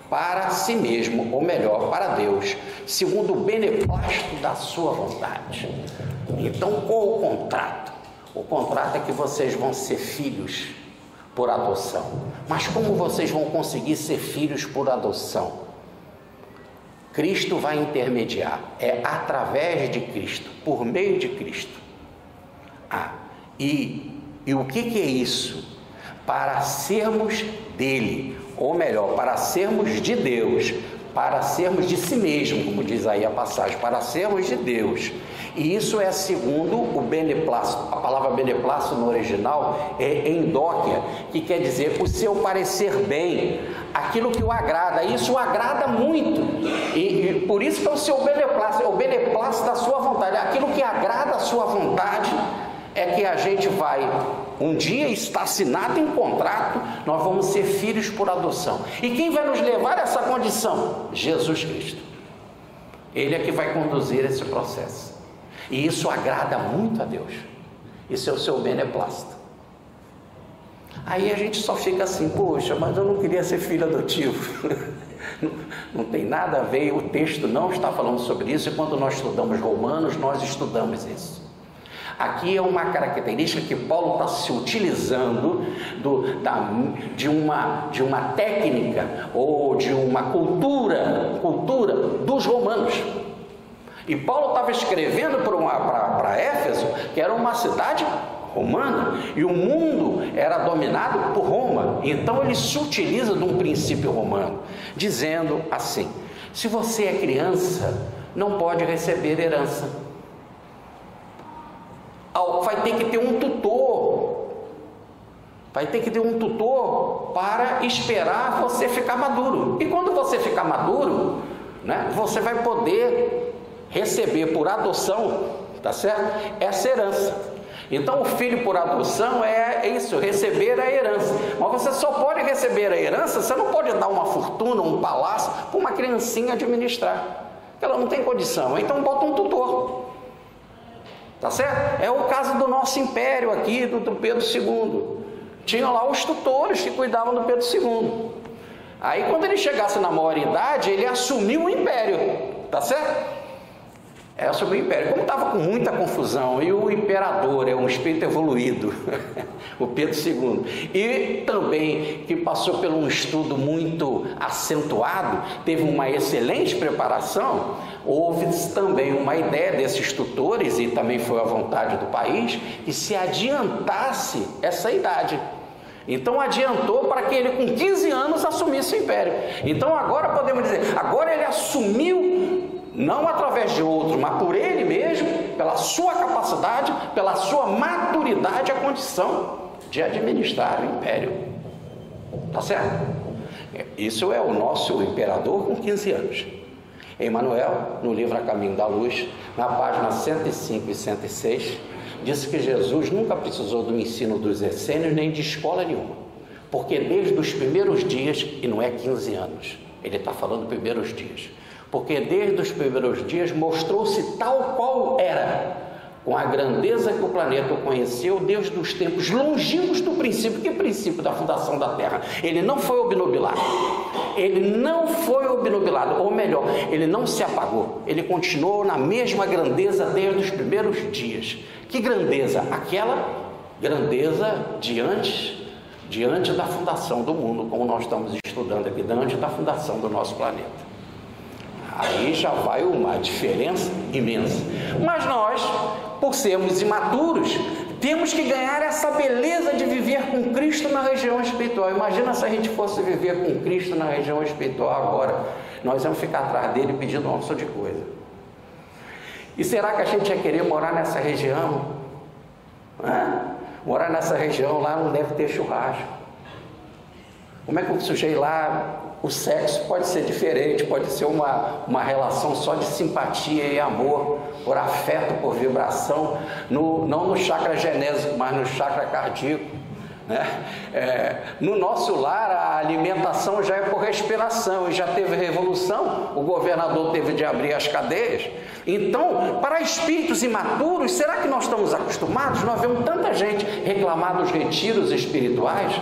para si mesmo, ou melhor, para Deus, segundo o beneplácito da sua vontade. Então, qual o contrato? O contrato é que vocês vão ser filhos por adoção. Mas como vocês vão conseguir ser filhos por adoção? Cristo vai intermediar, é através de Cristo, por meio de Cristo. E o que é isso? Para sermos dele, ou melhor, para sermos de Deus, para sermos de si mesmo, como diz aí a passagem, para sermos de Deus. E isso é segundo o beneplácito. A palavra beneplácito no original é endóquia, que quer dizer o seu parecer bem, aquilo que o agrada. Isso o agrada muito, e por isso que é o seu beneplácito, é o beneplácito da sua vontade, aquilo que agrada a sua vontade. É que a gente vai, um dia está assinado em contrato, nós vamos ser filhos por adoção. E quem vai nos levar a essa condição? Jesus Cristo. Ele é que vai conduzir esse processo. E isso agrada muito a Deus. Isso é o seu beneplácito. Aí a gente só fica assim, poxa, mas eu não queria ser filho adotivo. Não tem nada a ver, o texto não está falando sobre isso, e quando nós estudamos Romanos, nós estudamos isso. Aqui é uma característica que Paulo está se utilizando de uma técnica ou de uma cultura dos romanos. E Paulo estava escrevendo para Éfeso, que era uma cidade romana, e o mundo era dominado por Roma. Então ele se utiliza de um princípio romano, dizendo assim: se você é criança, não pode receber herança. Vai ter que ter um tutor. Vai ter que ter um tutor para esperar você ficar maduro. E quando você ficar maduro, né, você vai poder receber por adoção, tá certo? Essa herança. Então o filho por adoção é isso, receber a herança. Mas você só pode receber a herança, você não pode dar uma fortuna, um palácio para uma criancinha administrar. Ela não tem condição, então bota um tutor. Tá certo? É o caso do nosso império aqui, do Pedro II. Tinha lá os tutores que cuidavam do Pedro II. Aí quando ele chegasse na maioridade, ele assumiu o império. Tá certo? Assumiu o império. Como estava com muita confusão, e o imperador é um espírito evoluído, o Pedro II, e também que passou por um estudo muito acentuado, teve uma excelente preparação, houve também uma ideia desses tutores, e também foi a vontade do país, que se adiantasse essa idade. Então adiantou para que ele com 15 anos assumisse o império. Então agora podemos dizer, agora ele assumiu, não através de outro, mas por ele mesmo, pela sua capacidade, pela sua maturidade, a condição de administrar o império. Tá certo? Isso é o nosso imperador com 15 anos. Emmanuel, no livro A Caminho da Luz, na página 105 e 106, disse que Jesus nunca precisou do ensino dos essênios nem de escola nenhuma, porque desde os primeiros dias, e não é 15 anos, ele está falando primeiros dias, porque desde os primeiros dias mostrou-se tal qual era, com a grandeza que o planeta conheceu desde os tempos longínquos do princípio. Que princípio? Da fundação da Terra. Ele não foi obnubilado, ou melhor, ele não se apagou, ele continuou na mesma grandeza desde os primeiros dias. Que grandeza? Aquela grandeza diante da fundação do mundo, como nós estamos estudando aqui, diante da fundação do nosso planeta. Aí já vai uma diferença imensa. Mas nós, por sermos imaturos, temos que ganhar essa beleza de viver com Cristo na região espiritual. Imagina se a gente fosse viver com Cristo na região espiritual agora. Nós vamos ficar atrás dele pedindo um monte de coisa. E será que a gente ia querer morar nessa região? Morar nessa região lá não deve ter churrasco. Como é que o sujeito lá, o sexo pode ser diferente, pode ser uma relação só de simpatia e amor, por afeto, por vibração, não no chakra genésico, mas no chakra cardíaco, né? No nosso lar a alimentação já é por respiração, e já teve revolução, o governador teve de abrir as cadeias. Então, para espíritos imaturos, será que nós estamos acostumados? Nós vemos tanta gente reclamar dos retiros espirituais,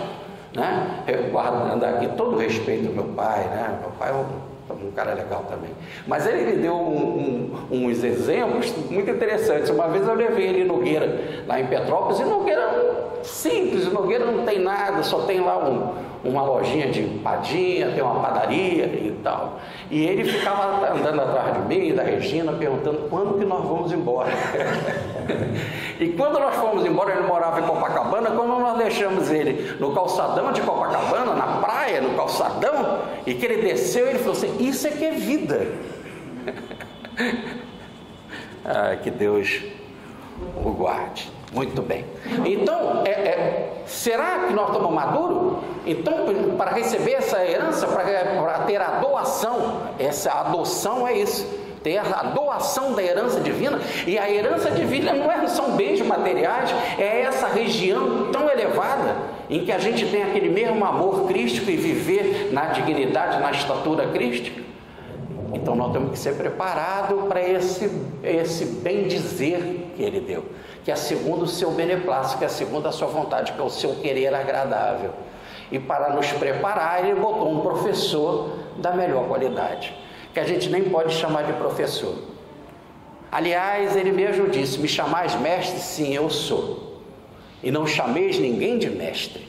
né? Guardando aqui todo o respeito ao meu pai, né? Meu pai é um cara legal também, mas ele me deu uns exemplos muito interessantes. Uma vez eu levei ele em Nogueira, lá em Petrópolis, e Nogueira simples, Nogueira não tem nada, só tem lá uma lojinha de empadinha, tem uma padaria e tal, e ele ficava andando atrás de mim, da Regina, perguntando quando que nós vamos embora. E quando nós fomos embora, ele morava em Copacabana. Quando nós deixamos ele no calçadão de Copacabana, na praia, no calçadão, e que ele desceu, ele falou assim: isso é que é vida. Que Deus o guarde. Muito bem. Então, será que nós estamos maduros? Então, para receber essa herança, para ter a doação, essa adoção é isso, ter a doação da herança divina. E a herança divina não são bens materiais, é essa região tão elevada em que a gente tem aquele mesmo amor crístico e viver na dignidade, na estatura crística. Então nós temos que ser preparados para esse bem dizer que ele deu, que é segundo o seu beneplácito, que é segundo a sua vontade, que é o seu querer agradável. E para nos preparar, ele botou um professor da melhor qualidade, que a gente nem pode chamar de professor. Aliás, ele mesmo disse: me chamais mestre? Sim, eu sou. E não chameis ninguém de mestre.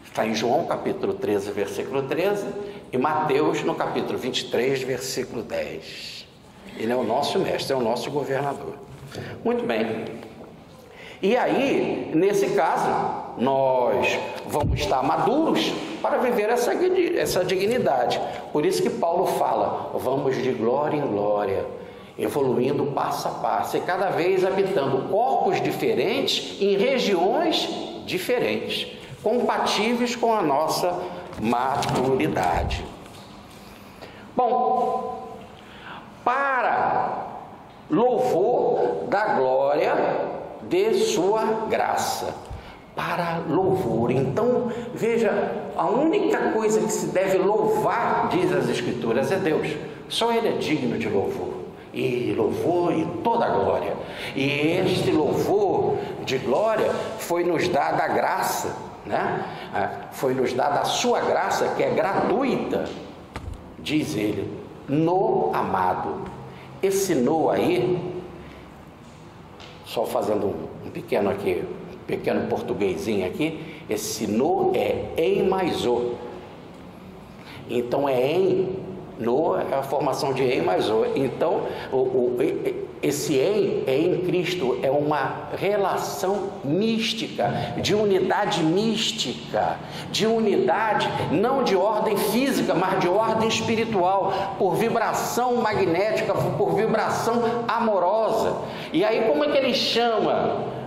Está em João capítulo 13, versículo 13, e Mateus no capítulo 23, versículo 10. Ele é o nosso mestre, é o nosso governador. Muito bem. E aí, nesse caso, nós vamos estar maduros para viver essa dignidade. Por isso que Paulo fala: vamos de glória em glória, evoluindo passo a passo, e cada vez habitando corpos diferentes em regiões diferentes, compatíveis com a nossa maturidade. Bom, para louvor da glória de sua graça, para louvor. Então, veja, a única coisa que se deve louvar, diz as Escrituras, é Deus. Só Ele é digno de louvor. E louvor e toda a glória. E este louvor de glória foi nos dada a graça, né? Foi nos dada a sua graça, que é gratuita, diz ele, no amado. Esse no aí, só fazendo um pequeno portuguesinho aqui, esse no é em mais o. Então é em, no é a formação de em mais o. Então esse em é em Cristo, é uma relação mística, de unidade mística, de unidade não de ordem física, mas de ordem espiritual, por vibração magnética, por vibração amorosa. E aí como é que ele chama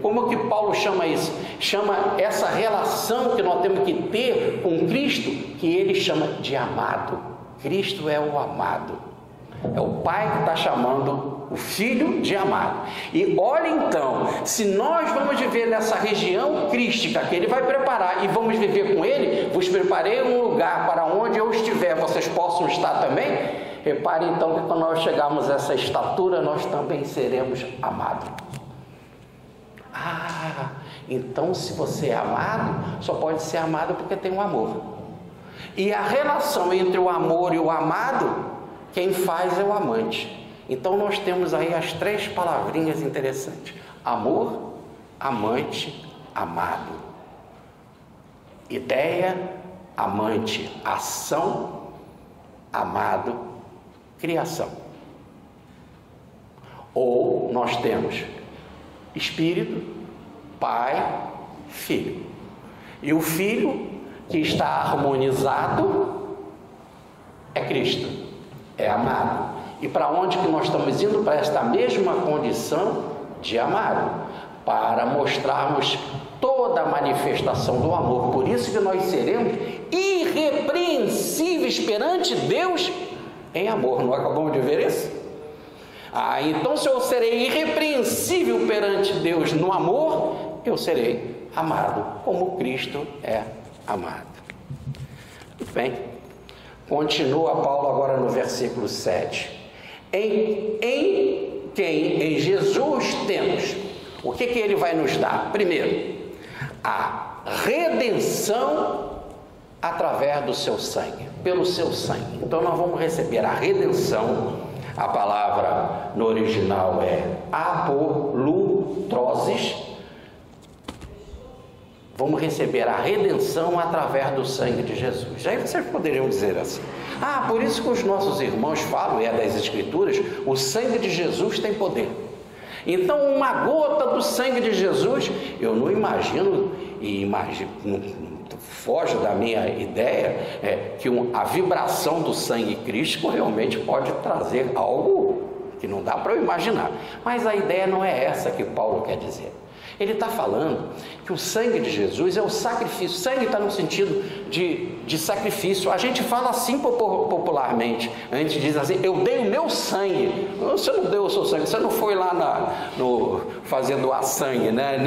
como que Paulo chama isso? Chama essa relação que nós temos que ter com Cristo, que ele chama de amado. Cristo é o amado. É o Pai que está chamando o Filho de amado. E olha então, se nós vamos viver nessa região crística que Ele vai preparar e vamos viver com Ele, vos preparei um lugar para onde eu estiver, vocês possam estar também. Repare então que quando nós chegarmos a essa estatura, nós também seremos amados. Então se você é amado, só pode ser amado porque tem um amor. E a relação entre o amor e o amado, quem faz é o amante. Então nós temos aí as três palavrinhas interessantes: amor, amante, amado. Ideia, amante, ação, amado, criação. Ou nós temos Espírito, Pai, Filho. E o Filho que está harmonizado é Cristo, é amado. E para onde que nós estamos indo? Para esta mesma condição de amado, para mostrarmos toda a manifestação do amor. Por isso que nós seremos irrepreensíveis perante Deus em amor. Não acabamos de ver isso? Então se eu serei irrepreensível perante Deus no amor, eu serei amado, como Cristo é amado. Muito bem. Continua Paulo agora no versículo 7. Em quem? Em Jesus temos. O que ele vai nos dar? Primeiro, a redenção através do seu sangue, pelo seu sangue. Então nós vamos receber a redenção. A palavra no original é apolutrosis. Vamos receber a redenção através do sangue de Jesus. Aí vocês poderiam dizer assim: por isso que os nossos irmãos falam, é das Escrituras, o sangue de Jesus tem poder. Então uma gota do sangue de Jesus, eu não imagino, foge da minha ideia, que a vibração do sangue crístico realmente pode trazer algo que não dá para eu imaginar. Mas a ideia não é essa que Paulo quer dizer. Ele está falando que o sangue de Jesus é o sacrifício. Sangue está no sentido de sacrifício. A gente fala assim popularmente. A gente diz assim: eu dei o meu sangue. Você não deu o seu sangue, você não foi lá fazer doar sangue, né?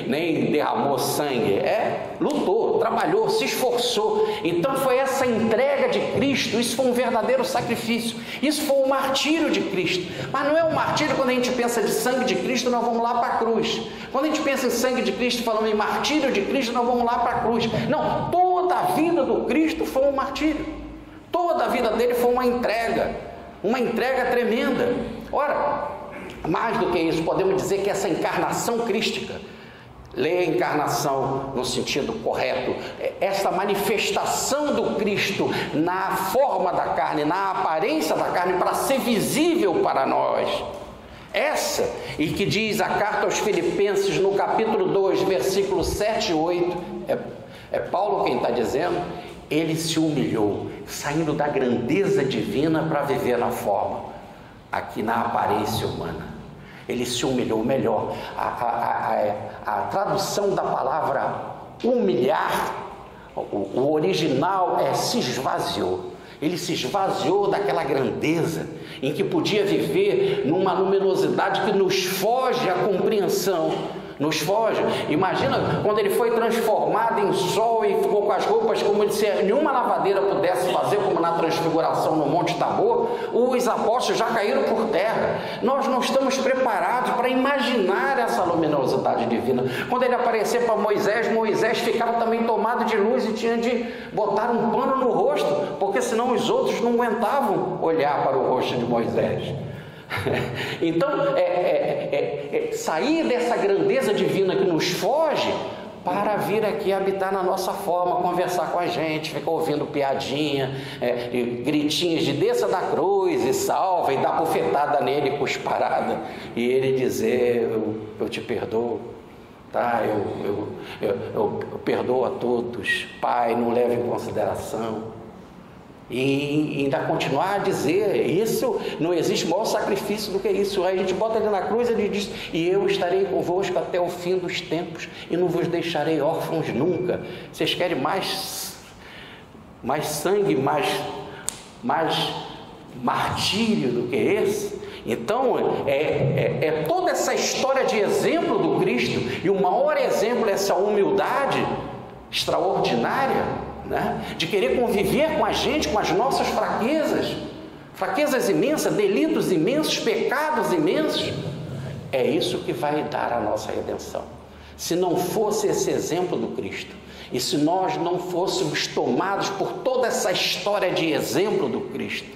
nem derramou sangue. Lutou, trabalhou, se esforçou. Então foi essa entrega de Cristo. Isso foi um verdadeiro sacrifício. Isso foi o martírio de Cristo. Mas não é um martírio quando a gente pensa de sangue de Cristo, nós vamos lá para a cruz. Quando Quando a gente pensa em sangue de Cristo, falando em martírio de Cristo, nós vamos lá para a cruz. Não, toda a vida do Cristo foi um martírio. Toda a vida dele foi uma entrega tremenda. Ora, mais do que isso, podemos dizer que essa encarnação crística, leia a encarnação no sentido correto, essa manifestação do Cristo na forma da carne, na aparência da carne, para ser visível para nós, essa, e que diz a carta aos Filipenses no capítulo 2, versículos 7 e 8, é Paulo quem está dizendo, ele se humilhou, saindo da grandeza divina para viver na forma, aqui na aparência humana. Ele se humilhou. Melhor, a tradução da palavra humilhar, o original é se esvaziou. Ele se esvaziou daquela grandeza em que podia viver numa luminosidade que nos foge à compreensão, nos foge. Imagina quando ele foi transformado em sol e ficou com as roupas como se nenhuma lavadeira pudesse fazer, como na transfiguração no Monte Tabor. Os apóstolos já caíram por terra. Nós não estamos preparados para imaginar essa luminosidade divina. Quando ele aparecer para Moisés ficava também tomado de luz e tinha de botar um pano no rosto, porque senão os outros não aguentavam olhar para o rosto de Moisés. Então, sair dessa grandeza divina que nos foge para vir aqui habitar na nossa forma, conversar com a gente, ficar ouvindo piadinha, gritinhos de desça da cruz e salva, e dar bofetada nele, cusparada, e ele dizer, eu te perdoo, tá? Eu perdoo a todos, Pai, não leve em consideração. E ainda continuar a dizer, isso, não existe maior sacrifício do que isso. Aí a gente bota ele na cruz e ele diz, e eu estarei convosco até o fim dos tempos e não vos deixarei órfãos nunca. Vocês querem mais sangue, mais martírio do que esse? Então, é toda essa história de exemplo do Cristo, e o maior exemplo é essa humildade extraordinária, né? De querer conviver com a gente, com as nossas fraquezas imensas, delitos imensos, pecados imensos. É isso que vai dar a nossa redenção. Se não fosse esse exemplo do Cristo, e se nós não fôssemos tomados por toda essa história de exemplo do Cristo,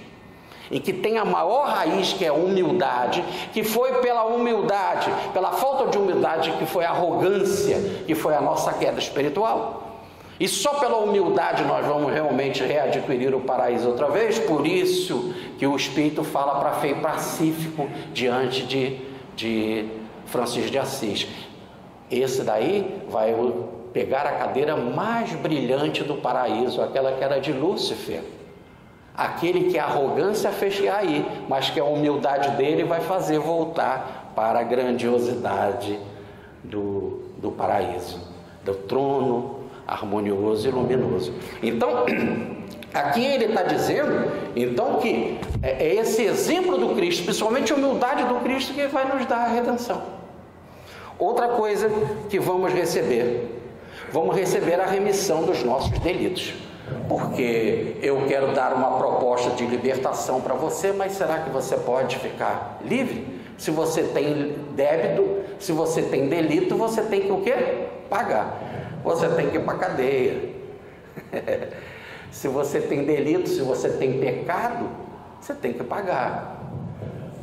em que tem a maior raiz, que é a humildade, que foi pela humildade, pela falta de humildade, que foi a arrogância, que foi a nossa queda espiritual. E só pela humildade nós vamos realmente readquirir o paraíso outra vez. Por isso que o Espírito fala para Frei Pacífico diante de Francisco de Assis. Esse daí vai pegar a cadeira mais brilhante do paraíso, aquela que era de Lúcifer. Aquele que a arrogância fez cair, mas que a humildade dele vai fazer voltar para a grandiosidade do paraíso, do trono harmonioso e luminoso. Então, aqui ele está dizendo, então, que é esse exemplo do Cristo, principalmente a humildade do Cristo, que vai nos dar a redenção. Outra coisa que vamos receber a remissão dos nossos delitos. Porque eu quero dar uma proposta de libertação para você, mas será que você pode ficar livre? Se você tem débito, se você tem delito, você tem que o quê? Pagar. Você tem que ir para a cadeia. Se você tem delito, se você tem pecado, você tem que pagar.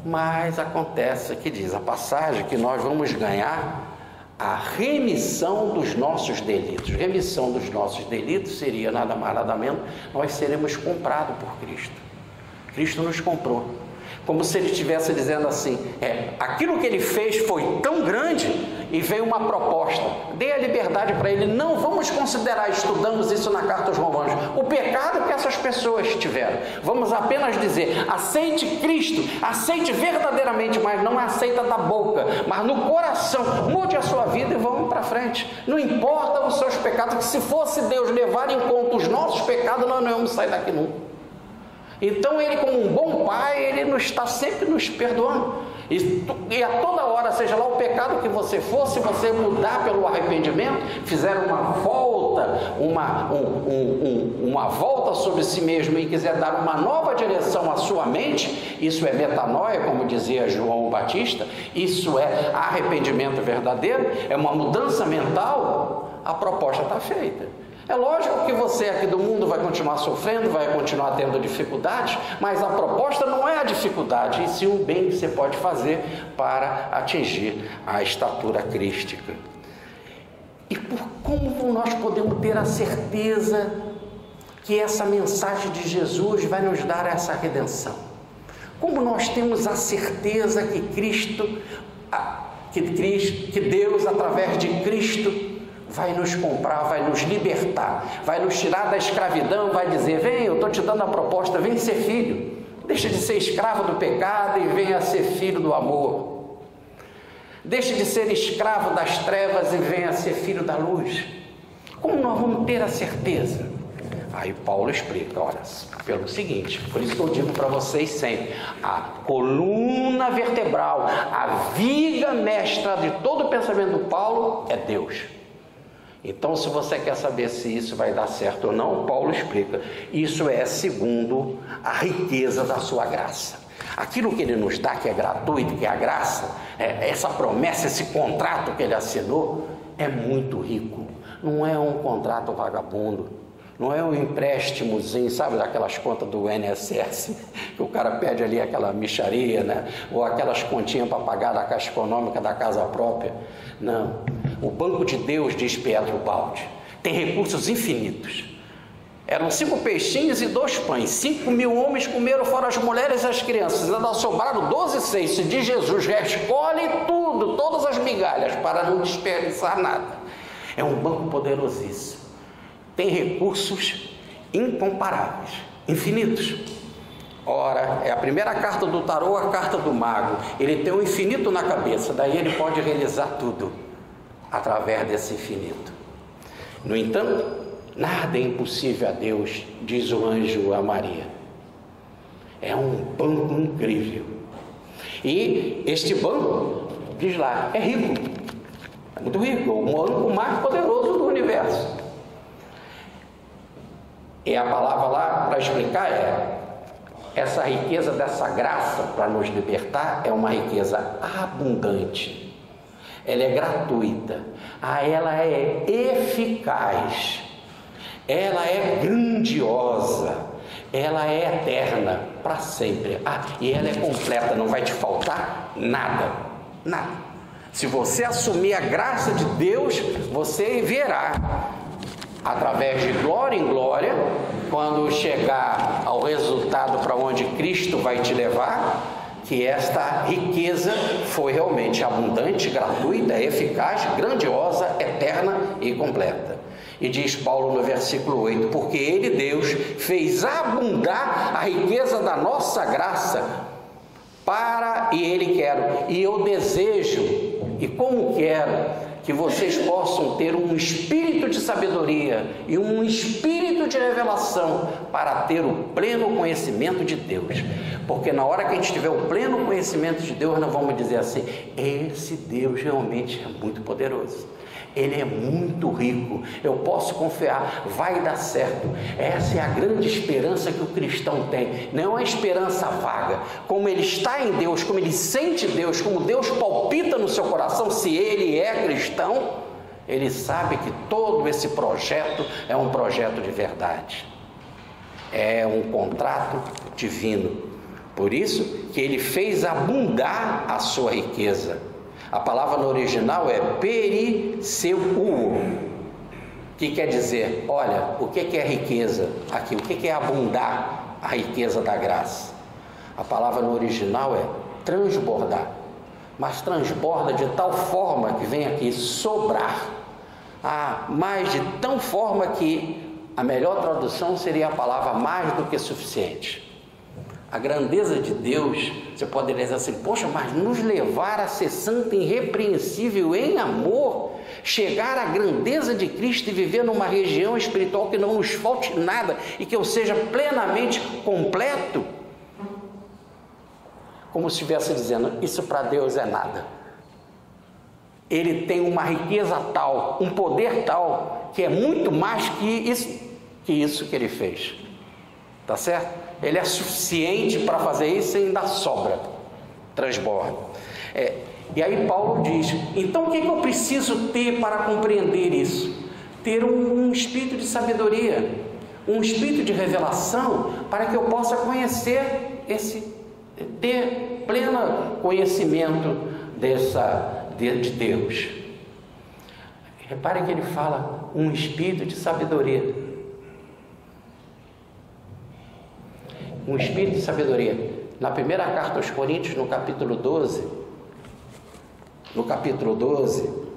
Mas acontece que diz a passagem que nós vamos ganhar a remissão dos nossos delitos. Remissão dos nossos delitos seria nada mais nada menos, nós seremos comprados por Cristo. Cristo nos comprou. Como se ele estivesse dizendo assim, aquilo que ele fez foi tão grande e veio uma proposta, dê a liberdade para ele. Não vamos considerar, estudamos isso na carta aos Romanos, o pecado que essas pessoas tiveram. Vamos apenas dizer, aceite Cristo, aceite verdadeiramente, mas não aceita da boca, mas no coração, mude a sua vida e vamos para frente. Não importa os seus pecados, que se fosse Deus levar em conta os nossos pecados, nós não íamos sair daqui nunca. Então ele, como um bom pai, ele está sempre nos perdoando, e a toda hora, seja lá o pecado que você for, se você mudar pelo arrependimento, fizer uma volta volta sobre si mesmo e quiser dar uma nova direção à sua mente, isso é metanoia, como dizia João Batista, isso é arrependimento verdadeiro, é uma mudança mental, a proposta está feita. É lógico que você aqui do mundo vai continuar sofrendo, vai continuar tendo dificuldades, mas a proposta não é a dificuldade, e sim o bem que você pode fazer para atingir a estatura crística. E como nós podemos ter a certeza que essa mensagem de Jesus vai nos dar essa redenção? Como nós temos a certeza que que Deus, através de Cristo, vai nos comprar, vai nos libertar, vai nos tirar da escravidão, vai dizer: vem, eu estou te dando a proposta, vem ser filho, deixa de ser escravo do pecado e venha ser filho do amor, deixa de ser escravo das trevas e venha ser filho da luz. Como nós vamos ter a certeza? Aí Paulo explica, olha, pelo seguinte, por isso que eu digo para vocês sempre, a coluna vertebral, a viga mestra de todo o pensamento do Paulo é Deus. Então, se você quer saber se isso vai dar certo ou não, Paulo explica, isso é segundo a riqueza da sua graça. Aquilo que ele nos dá, que é gratuito, que é a graça, essa promessa, esse contrato que ele assinou, é muito rico. Não é um contrato vagabundo, não é um empréstimozinho, sabe, daquelas contas do INSS, que o cara pede ali aquela mixaria, né? Ou aquelas continhas para pagar da Caixa Econômica da casa própria. Não. O banco de Deus, diz Pietro Baldi, tem recursos infinitos. Eram 5 peixinhos e 2 pães. 5.000 homens comeram, fora as mulheres e as crianças. Ainda sobraram 12 cestos de Jesus. Escolhe tudo, todas as migalhas, para não desperdiçar nada. É um banco poderosíssimo. Tem recursos incomparáveis, infinitos. Ora, é a primeira carta do tarô, a carta do mago. Ele tem o infinito na cabeça, daí ele pode realizar tudo através desse infinito. No entanto, nada é impossível a Deus, diz o anjo a Maria. É um banco incrível. E este banco, diz lá, é rico. É muito rico, é o banco mais poderoso do universo. E a palavra lá para explicar essa riqueza dessa graça para nos libertar é uma riqueza abundante. Ela é gratuita, ela é eficaz, ela é grandiosa, ela é eterna, para sempre. E ela é completa, não vai te faltar nada, nada. Se você assumir a graça de Deus, você verá, através de glória em glória, quando chegar ao resultado para onde Cristo vai te levar, que esta riqueza foi realmente abundante, gratuita, eficaz, grandiosa, eterna e completa. E diz Paulo no versículo 8, porque Ele, Deus, fez abundar a riqueza da nossa graça, e Ele quer, e eu desejo, e como quero, que vocês possam ter um espírito de sabedoria e um espírito de revelação para ter o pleno conhecimento de Deus. Porque na hora que a gente tiver o pleno conhecimento de Deus, nós vamos dizer assim: esse Deus realmente é muito poderoso. Ele é muito rico, eu posso confiar, vai dar certo. Essa é a grande esperança que o cristão tem, não é uma esperança vaga. Como ele está em Deus, como ele sente Deus, como Deus palpita no seu coração, se ele é cristão, ele sabe que todo esse projeto é um projeto de verdade, é um contrato divino. Por isso que ele fez abundar a sua riqueza. A palavra no original é perisseuo, que quer dizer, olha, o que é riqueza aqui? O que é abundar a riqueza da graça? A palavra no original é transbordar, mas transborda de tal forma que vem aqui sobrar, mas de tal forma que a melhor tradução seria a palavra mais do que suficiente. A grandeza de Deus, você pode dizer assim, poxa, mas nos levar a ser santo, irrepreensível em amor, chegar à grandeza de Cristo e viver numa região espiritual que não nos falte nada e que eu seja plenamente completo, como se estivesse dizendo, isso para Deus é nada. Ele tem uma riqueza tal, um poder tal, que é muito mais que isso que ele fez. Tá certo? Ele é suficiente para fazer isso e ainda sobra, transborda. E aí Paulo diz, então o que eu preciso ter para compreender isso? Ter um espírito de sabedoria, um espírito de revelação, para que eu possa conhecer ter pleno conhecimento de Deus. Repare que ele fala um espírito de sabedoria. Um espírito de sabedoria. Na primeira carta aos Coríntios, no capítulo 12,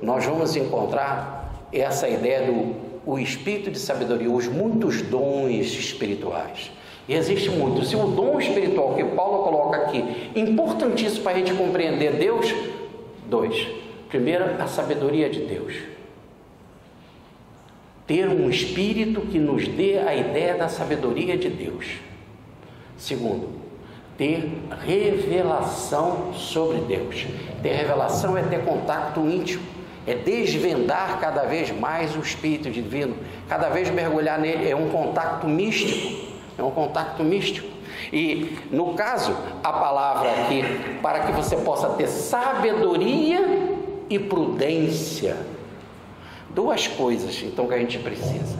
nós vamos encontrar essa ideia do espírito de sabedoria, os muitos dons espirituais. E existe muito. Se o dom espiritual que Paulo coloca aqui, importantíssimo para a gente compreender Deus, 2. Primeiro, a sabedoria de Deus. Ter um espírito que nos dê a ideia da sabedoria de Deus. Segundo, ter revelação sobre Deus. Ter revelação é ter contato íntimo, é desvendar cada vez mais o Espírito Divino, cada vez mergulhar nele, é um contato místico, E no caso, a palavra aqui, para que você possa ter sabedoria e prudência, 2 coisas então que a gente precisa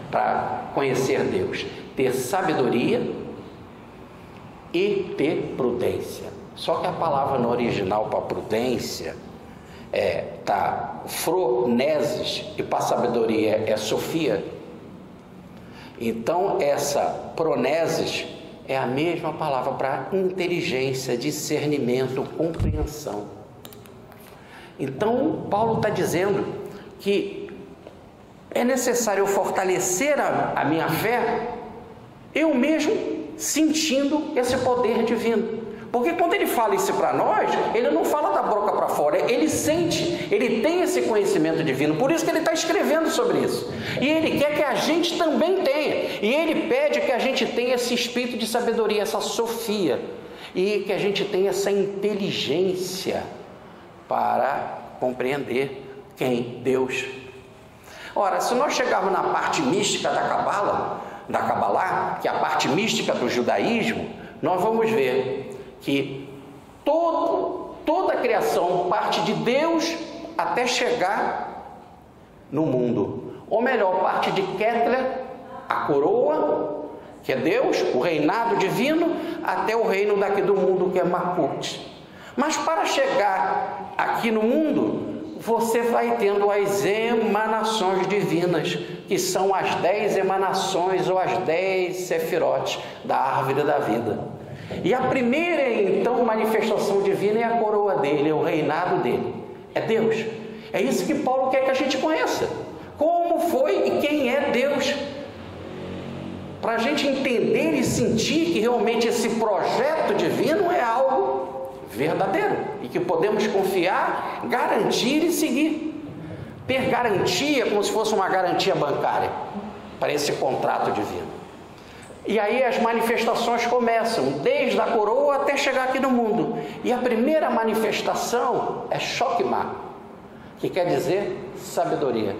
para conhecer Deus: ter sabedoria e ter prudência. Só que a palavra no original para prudência phronesis, e para sabedoria é sofia. Então essa phronesis é a mesma palavra para inteligência, discernimento, compreensão. Então Paulo está dizendo que é necessário eu fortalecer a minha fé, eu mesmo sentindo esse poder divino. Porque quando ele fala isso para nós, ele não fala da boca para fora, ele sente, ele tem esse conhecimento divino, por isso que ele está escrevendo sobre isso. E ele quer que a gente também tenha, e ele pede que a gente tenha esse espírito de sabedoria, essa sofia, e que a gente tenha essa inteligência para compreender quem? Deus. Ora, se nós chegarmos na parte mística da Cabalá, que é a parte mística do judaísmo, nós vamos ver que toda a criação parte de Deus até chegar no mundo. Ou melhor, parte de Ketler, a coroa, que é Deus, o reinado divino, até o reino daqui do mundo, que é Makut. Mas para chegar aqui no mundo, você vai tendo as emanações divinas, que são as 10 emanações ou as 10 sefirotes da árvore da vida. E a primeira, então, manifestação divina é a coroa dele, é o reinado dele, é Deus. É isso que Paulo quer que a gente conheça. Como foi e quem é Deus. Para a gente entender e sentir que realmente esse projeto divino é algo verdadeiro e que podemos confiar, garantir e seguir. Ter garantia como se fosse uma garantia bancária para esse contrato divino. E aí as manifestações começam, desde a coroa até chegar aqui no mundo. E a primeira manifestação é Chokmah, que quer dizer sabedoria.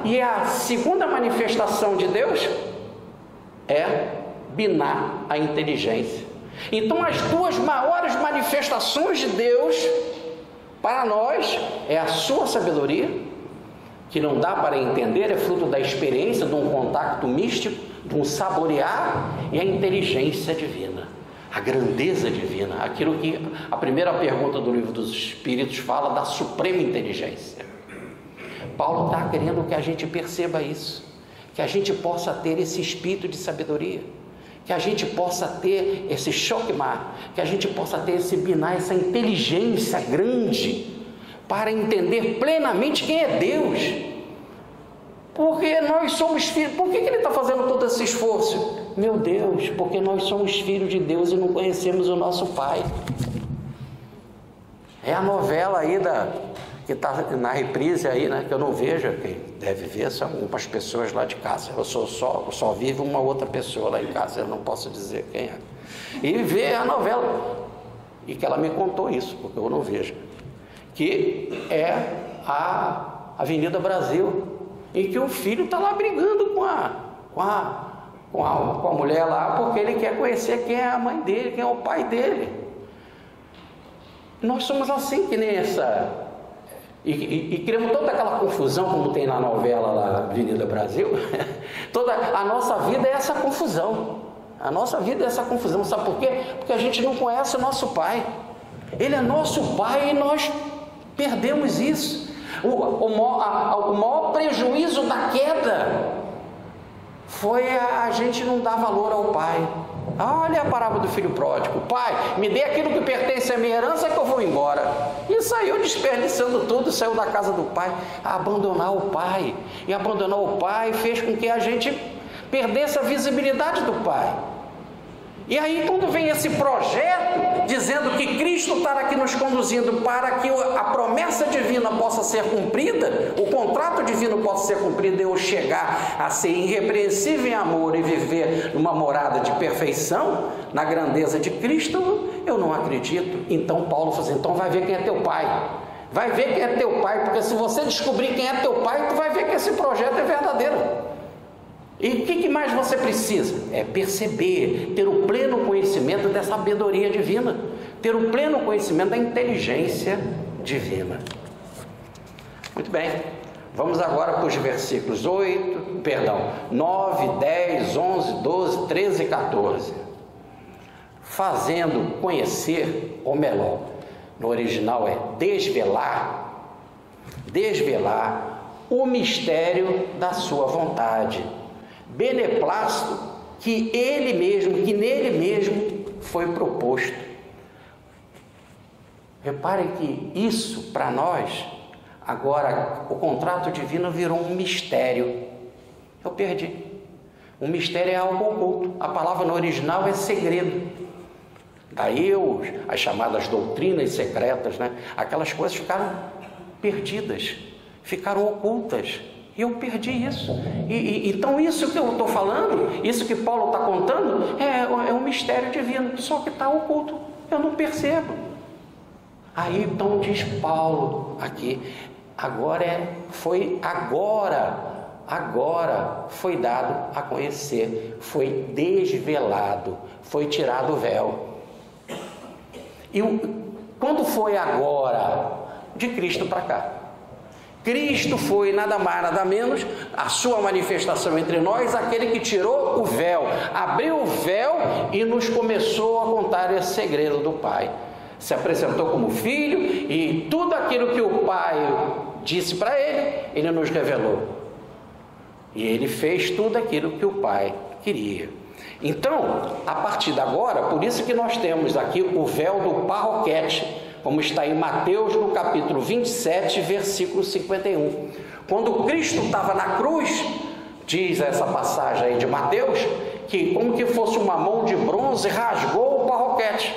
E a segunda manifestação de Deus é Binah, a inteligência. Então as 2 maiores manifestações de Deus para nós é a sua sabedoria, que não dá para entender, é fruto da experiência, de um contato místico, de um saborear, e a inteligência divina, a grandeza divina, aquilo que a primeira pergunta do Livro dos Espíritos fala da suprema inteligência. Paulo está querendo que a gente perceba isso, que a gente possa ter esse espírito de sabedoria, que a gente possa ter esse Chokmah, que a gente possa ter esse Binah, essa inteligência grande, para entender plenamente quem é Deus. Porque nós somos filhos. Por que ele está fazendo todo esse esforço? Meu Deus, porque nós somos filhos de Deus e não conhecemos o nosso Pai. É a novela aí que está na reprise aí, né? Que eu não vejo, quem deve ver são algumas pessoas lá de casa. Eu só vivo uma outra pessoa lá em casa, eu não posso dizer quem é. E vê a novela, e que ela me contou isso, porque eu não vejo, que é a Avenida Brasil, em que o filho está lá brigando com com a mulher lá, porque ele quer conhecer quem é a mãe dele, quem é o pai dele. Nós somos assim, que nem essa... E criamos toda aquela confusão, como tem na novela lá, Avenida Brasil. Toda a nossa vida é essa confusão. A nossa vida é essa confusão. Sabe por quê? Porque a gente não conhece o nosso pai. Ele é nosso pai e nós perdemos isso. O maior prejuízo da queda foi a gente não dar valor ao pai. Olha a parábola do filho pródigo. Pai, me dê aquilo que pertence à minha herança que eu vou embora. E saiu desperdiçando tudo, saiu da casa do pai. A abandonar o pai. E abandonar o pai fez com que a gente perdesse a visibilidade do pai. E aí quando vem esse projeto dizendo que Cristo está aqui nos conduzindo para que a promessa divina possa ser cumprida, o contrato divino possa ser cumprido, eu chegar a ser irrepreensível em amor e viver numa morada de perfeição, na grandeza de Cristo, eu não acredito. Então Paulo fala assim, então vai ver quem é teu pai. Vai ver quem é teu pai, porque se você descobrir quem é teu pai, tu vai ver que esse projeto é verdadeiro. E o que mais você precisa? É perceber, ter o pleno conhecimento da sabedoria divina, ter o pleno conhecimento da inteligência divina. Muito bem, vamos agora para os versículos 9, 10, 11, 12, 13 e 14. Fazendo conhecer, ou melhor, no original é desvelar o mistério da sua vontade. Beneplácito que nele mesmo foi proposto. Reparem que isso para nós, agora o contrato divino virou um mistério. Eu perdi. Um mistério é algo oculto. A palavra no original é segredo. Daí as chamadas doutrinas secretas, né? Aquelas coisas ficaram perdidas, ficaram ocultas. E eu perdi isso. Então isso que eu estou falando, isso que Paulo está contando, é um mistério divino, só que está oculto, eu não percebo. Aí então diz Paulo aqui, agora foi dado a conhecer, foi desvelado, foi tirado o véu. E quando foi agora? De Cristo para cá. Cristo foi nada mais, nada menos, a sua manifestação entre nós, aquele que tirou o véu, abriu o véu e nos começou a contar esse segredo do Pai. Se apresentou como filho e tudo aquilo que o Pai disse para ele nos revelou. E ele fez tudo aquilo que o Pai queria. Então, a partir de agora, por isso que nós temos aqui o véu do parroquete, como está em Mateus, no capítulo 27, versículo 51. Quando Cristo estava na cruz, diz essa passagem aí de Mateus, que como que fosse uma mão de bronze, rasgou o parroquete,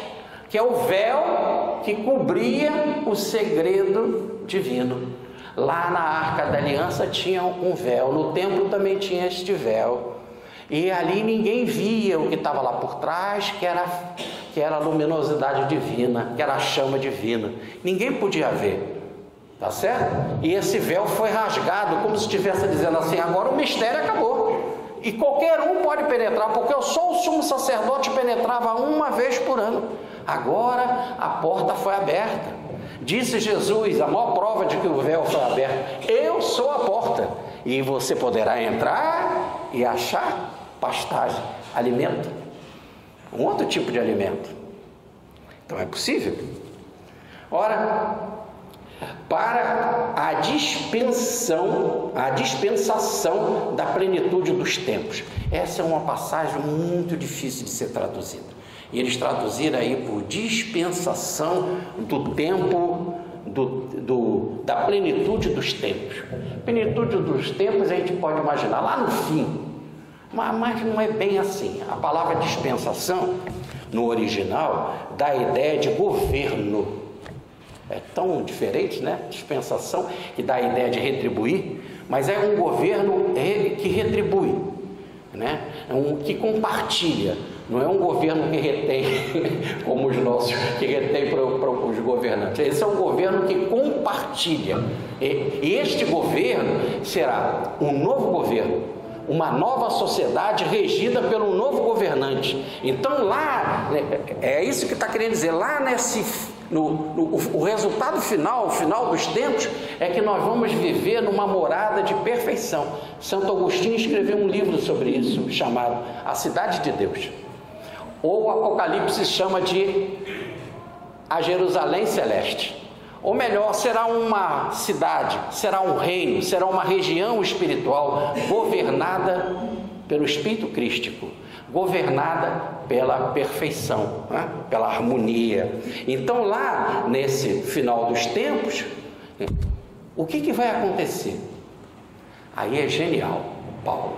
que é o véu que cobria o segredo divino. Lá na Arca da Aliança tinha um véu, no templo também tinha este véu. E ali ninguém via o que estava lá por trás, que era a luminosidade divina, que era a chama divina. Ninguém podia ver, tá certo? E esse véu foi rasgado, como se estivesse dizendo assim, agora o mistério acabou. E qualquer um pode penetrar, porque eu sou o sumo sacerdote, penetrava uma vez por ano. Agora a porta foi aberta. Disse Jesus, a maior prova de que o véu foi aberto, eu sou a porta, e você poderá entrar e achar pastagem, alimento, um outro tipo de alimento. Então é possível. Ora, para a dispensação da plenitude dos tempos. Essa é uma passagem muito difícil de ser traduzida. E eles traduziram aí por dispensação do tempo, da plenitude dos tempos. Plenitude dos tempos a gente pode imaginar lá no fim, mas não é bem assim. A palavra dispensação, no original, dá a ideia de governo. É tão diferente, né? Dispensação, que dá a ideia de retribuir, mas é um governo que retribui, né? É um que compartilha. Não é um governo que retém, como os nossos, que retém para os governantes. Esse é um governo que compartilha. E este governo será um novo governo, uma nova sociedade regida pelo novo governante. Então lá, é isso que está querendo dizer, lá o resultado final, o final dos tempos, é que nós vamos viver numa morada de perfeição. Santo Agostinho escreveu um livro sobre isso, chamado A Cidade de Deus, ou o Apocalipse chama de a Jerusalém Celeste. Ou melhor, será uma cidade, será um reino, será uma região espiritual governada pelo Espírito Crístico, governada pela perfeição, né? Pela harmonia. Então lá, nesse final dos tempos, o que vai acontecer? Aí é genial, Paulo.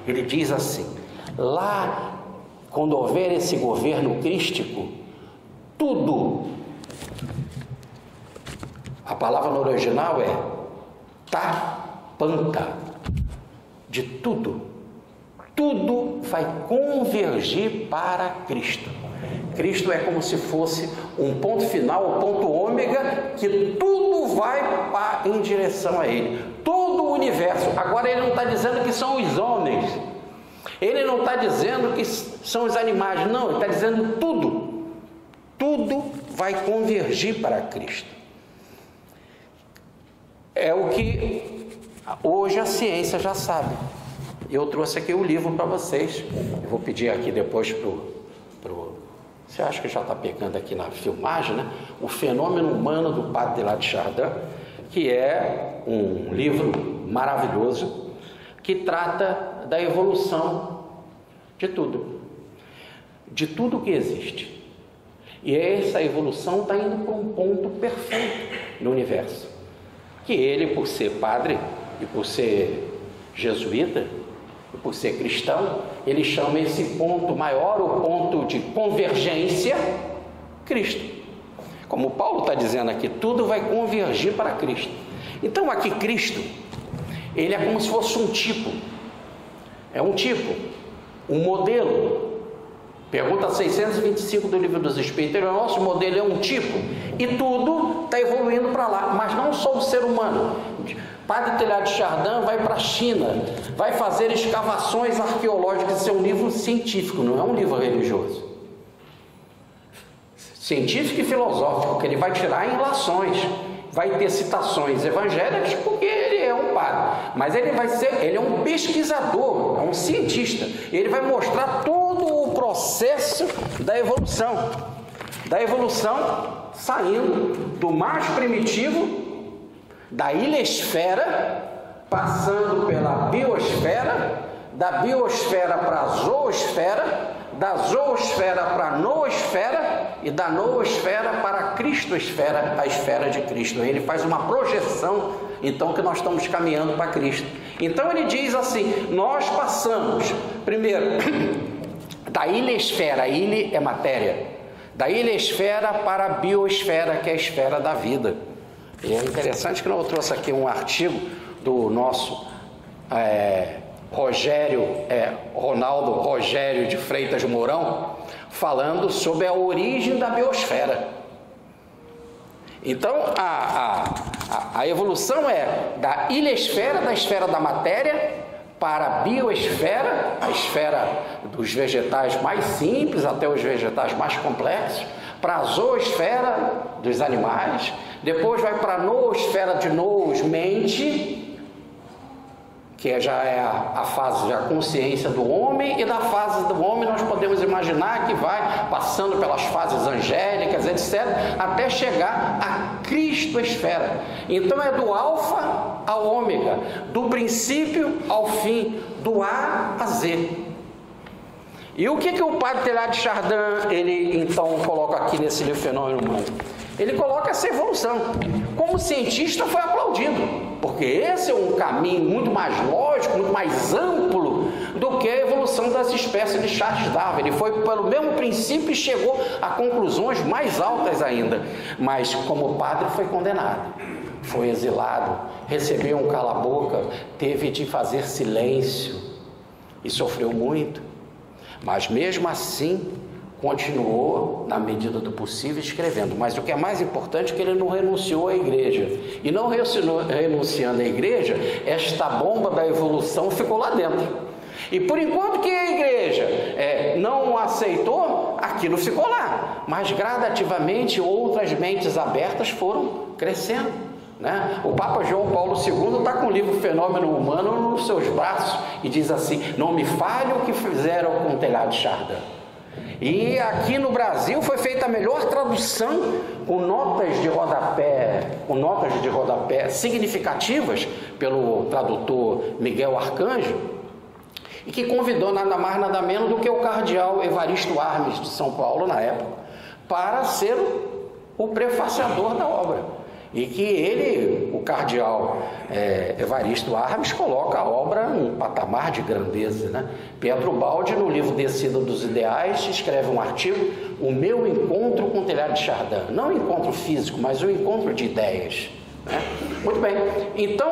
Ele diz assim, lá, quando houver esse governo crístico, tudo, a palavra no original é tapanta, de tudo, tudo vai convergir para Cristo. Cristo é como se fosse um ponto final, um ponto ômega, que tudo vai em direção a Ele, todo o universo. Agora ele não está dizendo que são os homens, ele não está dizendo que são os animais, não, ele está dizendo tudo, tudo vai convergir para Cristo. É o que hoje a ciência já sabe. Eu trouxe aqui o livro para vocês. Eu vou pedir aqui depois você acha que já está pegando aqui na filmagem, né? O Fenômeno Humano, do Padre Teilhard de Chardin, que é um livro maravilhoso, que trata da evolução de tudo que existe. E essa evolução está indo para um ponto perfeito no universo, que ele, por ser padre e por ser jesuíta e por ser cristão, ele chama esse ponto maior, o ponto de convergência, Cristo. Como Paulo está dizendo aqui, tudo vai convergir para Cristo. Então aqui Cristo, ele é como se fosse um tipo, um modelo. Pergunta 625 do Livro dos Espíritos. O nosso modelo é um tipo, e tudo está evoluindo para lá, mas não só o ser humano. Padre Teilhard de Chardin vai para a China, vai fazer escavações arqueológicas. Isso é um livro científico, não é um livro religioso, científico e filosófico, que ele vai tirar enlações, vai ter citações evangélicas, porque ele é um padre, mas ele é um pesquisador, é um cientista. Ele vai mostrar todo o processo da evolução saindo do mais primitivo, da ilha-esfera, passando pela biosfera, da biosfera para a zoosfera, da zoosfera para a noosfera e da noosfera para a cristosfera, a esfera de Cristo. Ele faz uma projeção, então, que nós estamos caminhando para Cristo. Então ele diz assim, nós passamos primeiro da ilha-esfera, ilha é matéria, da ilha-esfera para a biosfera, que é a esfera da vida. E é interessante que eu trouxe aqui um artigo do nosso Ronaldo Rogério de Freitas Mourão, falando sobre a origem da biosfera. Então a evolução é da ilha-esfera, da esfera da matéria, para a biosfera, a esfera dos vegetais mais simples até os vegetais mais complexos, para a zoosfera dos animais, depois vai para a noosfera de nous, mente, que já é a fase da consciência do homem, e da fase do homem nós podemos imaginar que vai passando pelas fases angélicas, etc., até chegar à cristosfera. Então é do alfa ao ômega, do princípio ao fim, do A a Z. E o que o Padre Teilhard de Chardin, ele então coloca aqui nesse livro Fenômeno Humano? Ele coloca essa evolução. Como cientista foi aplaudido, porque esse é um caminho muito mais lógico, muito mais amplo do que a evolução das espécies de Charles Darwin. Ele foi pelo mesmo princípio e chegou a conclusões mais altas ainda. Mas como padre foi condenado, foi exilado, recebeu um cala-boca, teve de fazer silêncio e sofreu muito. Mas mesmo assim continuou, na medida do possível, escrevendo. Mas o que é mais importante é que ele não renunciou à igreja. E não renunciando à igreja, esta bomba da evolução ficou lá dentro. E por enquanto que a igreja não aceitou, aquilo ficou lá. Mas gradativamente outras mentes abertas foram crescendo, né? O Papa João Paulo II está com o livro Fenômeno Humano nos seus braços e diz assim: não me falhe o que fizeram com o telhado de Chardin. E aqui no Brasil foi feita a melhor tradução com notas de rodapé significativas pelo tradutor Miguel Arcanjo, e que convidou nada mais nada menos do que o cardeal Evaristo Armes de São Paulo na época para ser o prefaciador da obra. E que ele, o cardeal Evaristo Armes, coloca a obra num patamar de grandeza, né? Pietro Baldi, no livro Descida dos Ideais, escreve um artigo: o meu encontro com o telhado de Chardin. Não o encontro físico, mas o encontro de ideias, né? Muito bem, então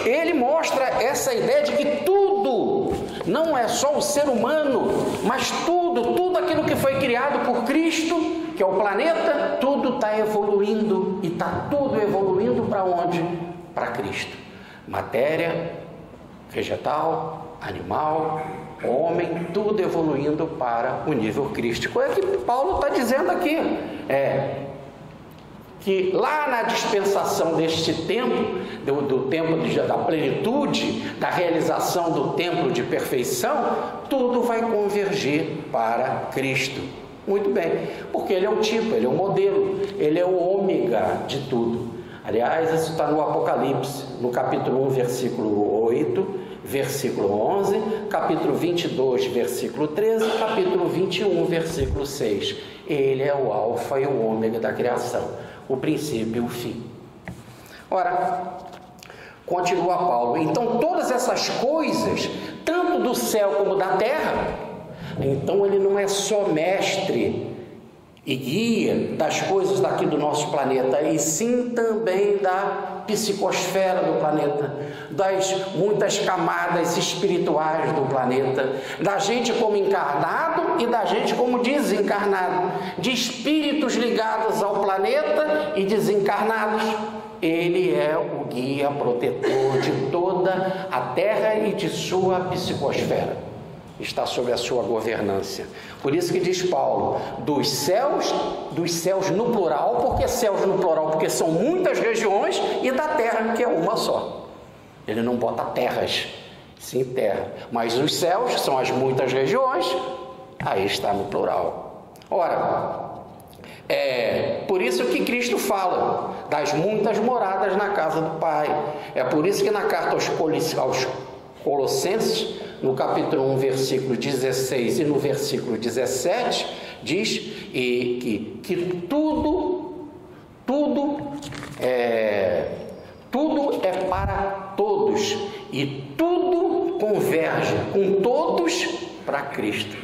ele mostra essa ideia de que tudo, não é só o ser humano, mas tudo aquilo que foi criado por Cristo, que é o planeta, tudo está evoluindo, e está tudo evoluindo para onde? Para Cristo. Matéria, vegetal, animal, homem, tudo evoluindo para o nível crístico. É o que Paulo está dizendo aqui, que lá na dispensação deste tempo, do tempo da plenitude, da realização do templo de perfeição, tudo vai convergir para Cristo. Muito bem, porque ele é o tipo, ele é o modelo, ele é o ômega de tudo. Aliás, isso está no Apocalipse, no capítulo 1, versículo 8, versículo 11, capítulo 22, versículo 13, capítulo 21, versículo 6. Ele é o alfa e o ômega da criação, o princípio e o fim. Ora, continua Paulo: então todas essas coisas, tanto do céu como da terra, então ele não é só mestre e guia das coisas daqui do nosso planeta, e sim também da psicosfera do planeta, das muitas camadas espirituais do planeta, da gente como encarnado e da gente como desencarnado, de espíritos ligados ao planeta e desencarnados. Ele é o guia protetor de toda a Terra e de sua psicosfera. Está sob a sua governança. Por isso que diz Paulo, dos céus no plural, porque céus no plural, porque são muitas regiões, e da terra, que é uma só. Ele não bota terras, sim terra. Mas os céus são as muitas regiões, aí está no plural. Ora, por isso que Cristo fala das muitas moradas na casa do Pai. É por isso que na carta aos Colossenses, no capítulo 1, versículo 16 e no versículo 17, diz que tudo é para todos, e tudo converge com todos para Cristo.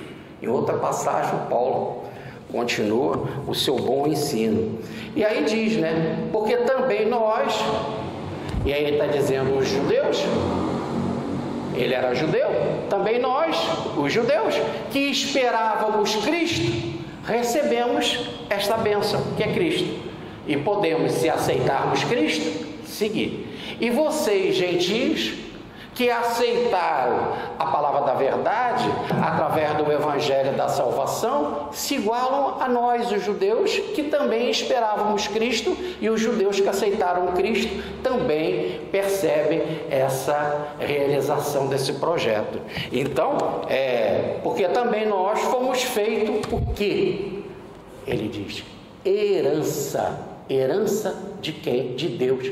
Em outra passagem, Paulo continua o seu bom ensino. E aí diz, né? Porque também nós, e aí ele está dizendo os judeus, ele era judeu, também nós, os judeus, que esperávamos Cristo, recebemos esta bênção, que é Cristo. E podemos, se aceitarmos Cristo, seguir. E vocês, gentios, que aceitaram a palavra da verdade, através do evangelho da salvação, se igualam a nós, os judeus, que também esperávamos Cristo, e os judeus que aceitaram Cristo também percebem essa realização desse projeto. Então, porque também nós fomos feitos o quê? Ele diz, herança de quem? De Deus.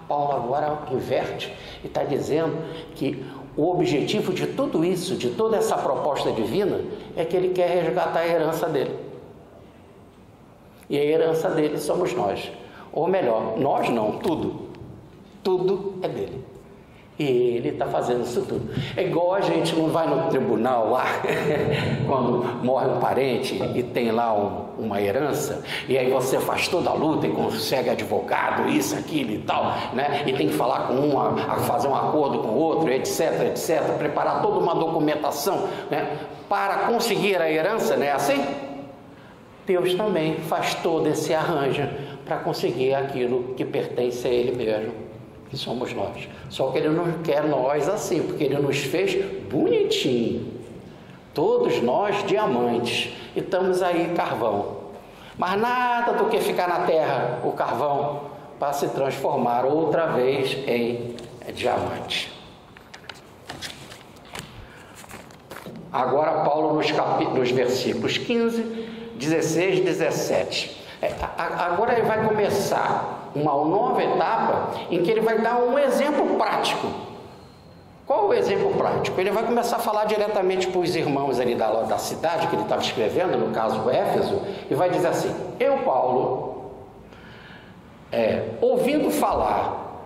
Paulo agora inverte e está dizendo que o objetivo de tudo isso, de toda essa proposta divina, é que ele quer resgatar a herança dele. E a herança dele somos nós. Ou melhor, nós não, tudo. Tudo é dele. E ele está fazendo isso tudo. É igual a gente não vai no tribunal lá, quando morre um parente e tem lá uma herança, e aí você faz toda a luta e consegue advogado, isso, aquilo e tal, né? E tem que falar com um, fazer um acordo com o outro, etc, etc, preparar toda uma documentação, né? Para conseguir a herança, não é assim? Deus também faz todo esse arranjo para conseguir aquilo que pertence a Ele mesmo, que somos nós. Só que Ele não quer nós assim, porque Ele nos fez bonitinho, todos nós diamantes, e estamos aí carvão. Mas nada do que ficar na terra o carvão para se transformar outra vez em diamante. Agora Paulo nos versículos 15, 16 e 17. Agora ele vai começar uma nova etapa em que ele vai dar um exemplo prático. Qual o exemplo prático? Ele vai começar a falar diretamente para os irmãos ali da cidade que ele estava escrevendo, no caso Éfeso, e vai dizer assim: eu, Paulo, ouvindo falar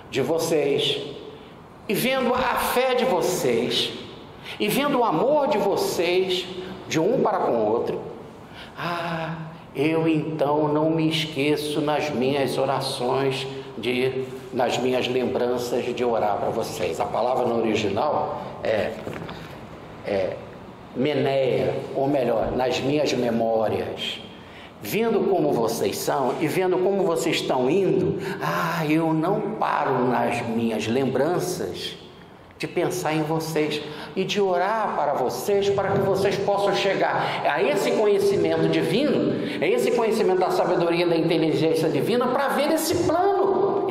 de vocês e vendo a fé de vocês e vendo o amor de vocês de um para com o outro, eu então não me esqueço nas minhas orações, nas minhas lembranças de orar para vocês. A palavra no original é meneia, ou melhor, nas minhas memórias. Vendo como vocês são e vendo como vocês estão indo, eu não paro nas minhas lembranças de pensar em vocês e de orar para vocês, para que vocês possam chegar a esse conhecimento divino, a esse conhecimento da sabedoria, da inteligência divina, para ver esse plano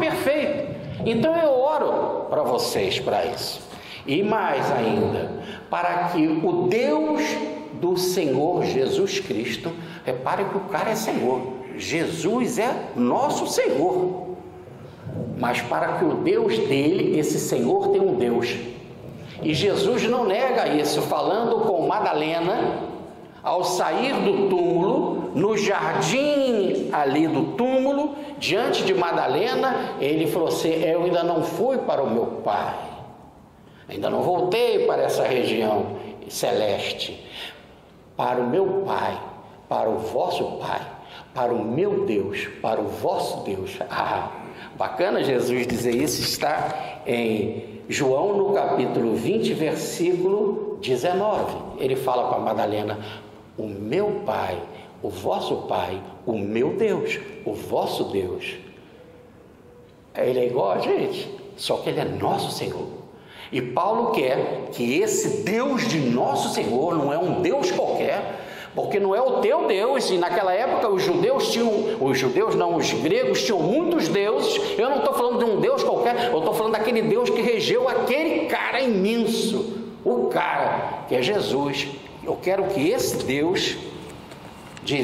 perfeito. Então eu oro para vocês para isso. E mais ainda, para que o Deus do Senhor Jesus Cristo, repare que o cara é Senhor, Jesus é nosso Senhor, mas para que o Deus dele, esse Senhor tem um Deus, e Jesus não nega isso, falando com Madalena, ao sair do túmulo, no jardim ali do túmulo, diante de Madalena, ele falou assim: eu ainda não fui para o meu Pai, ainda não voltei para essa região celeste, para o meu Pai, para o vosso Pai, para o meu Deus, para o vosso Deus. Bacana Jesus dizer isso, está em João no capítulo 20, versículo 19. Ele fala para Madalena: o meu Pai, o vosso Pai, o meu Deus, o vosso Deus. Ele é igual a gente, só que ele é nosso Senhor. E Paulo quer que esse Deus de nosso Senhor não é um Deus qualquer, porque não é o teu Deus. E naquela época os gregos tinham muitos deuses. Eu não estou falando de um Deus qualquer, eu estou falando daquele Deus que regeu aquele cara imenso, o cara que é Jesus. Eu quero que esse Deus, que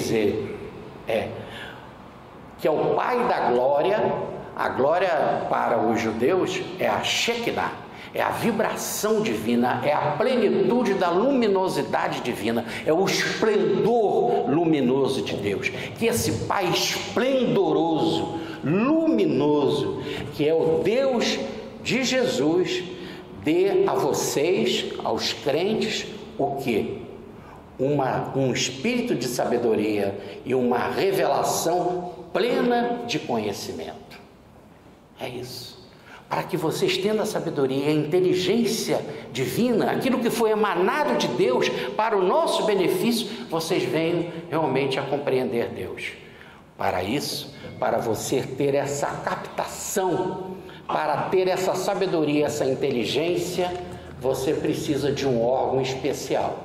é o Pai da glória. A glória para os judeus é a Shekinah, é a vibração divina, é a plenitude da luminosidade divina, é o esplendor luminoso de Deus. Que esse Pai esplendoroso, luminoso, que é o Deus de Jesus, dê a vocês, aos crentes, o quê? Um espírito de sabedoria e uma revelação plena de conhecimento. É isso. Para que vocês, tendo a sabedoria, a inteligência divina, aquilo que foi emanado de Deus para o nosso benefício, vocês venham realmente a compreender Deus. Para isso, para você ter essa captação, para ter essa sabedoria, essa inteligência, você precisa de um órgão especial.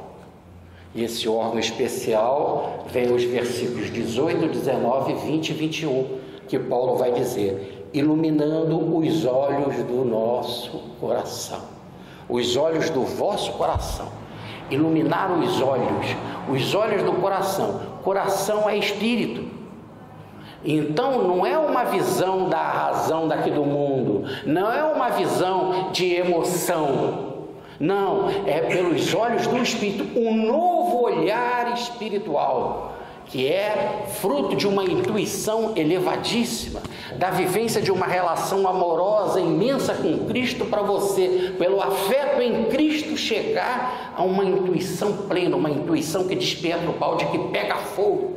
E esse órgão especial vem os versículos 18, 19, 20 e 21, que Paulo vai dizer: iluminando os olhos do nosso coração, os olhos do vosso coração. Iluminar os olhos do coração. Coração é espírito. Então não é uma visão da razão daqui do mundo, não é uma visão de emoção, não, é pelos olhos do Espírito, um novo olhar espiritual. que é fruto de uma intuição elevadíssima, da vivência de uma relação amorosa imensa com Cristo, para você, pelo afeto em Cristo, chegar a uma intuição plena, uma intuição que desperta o balde, que pega fogo.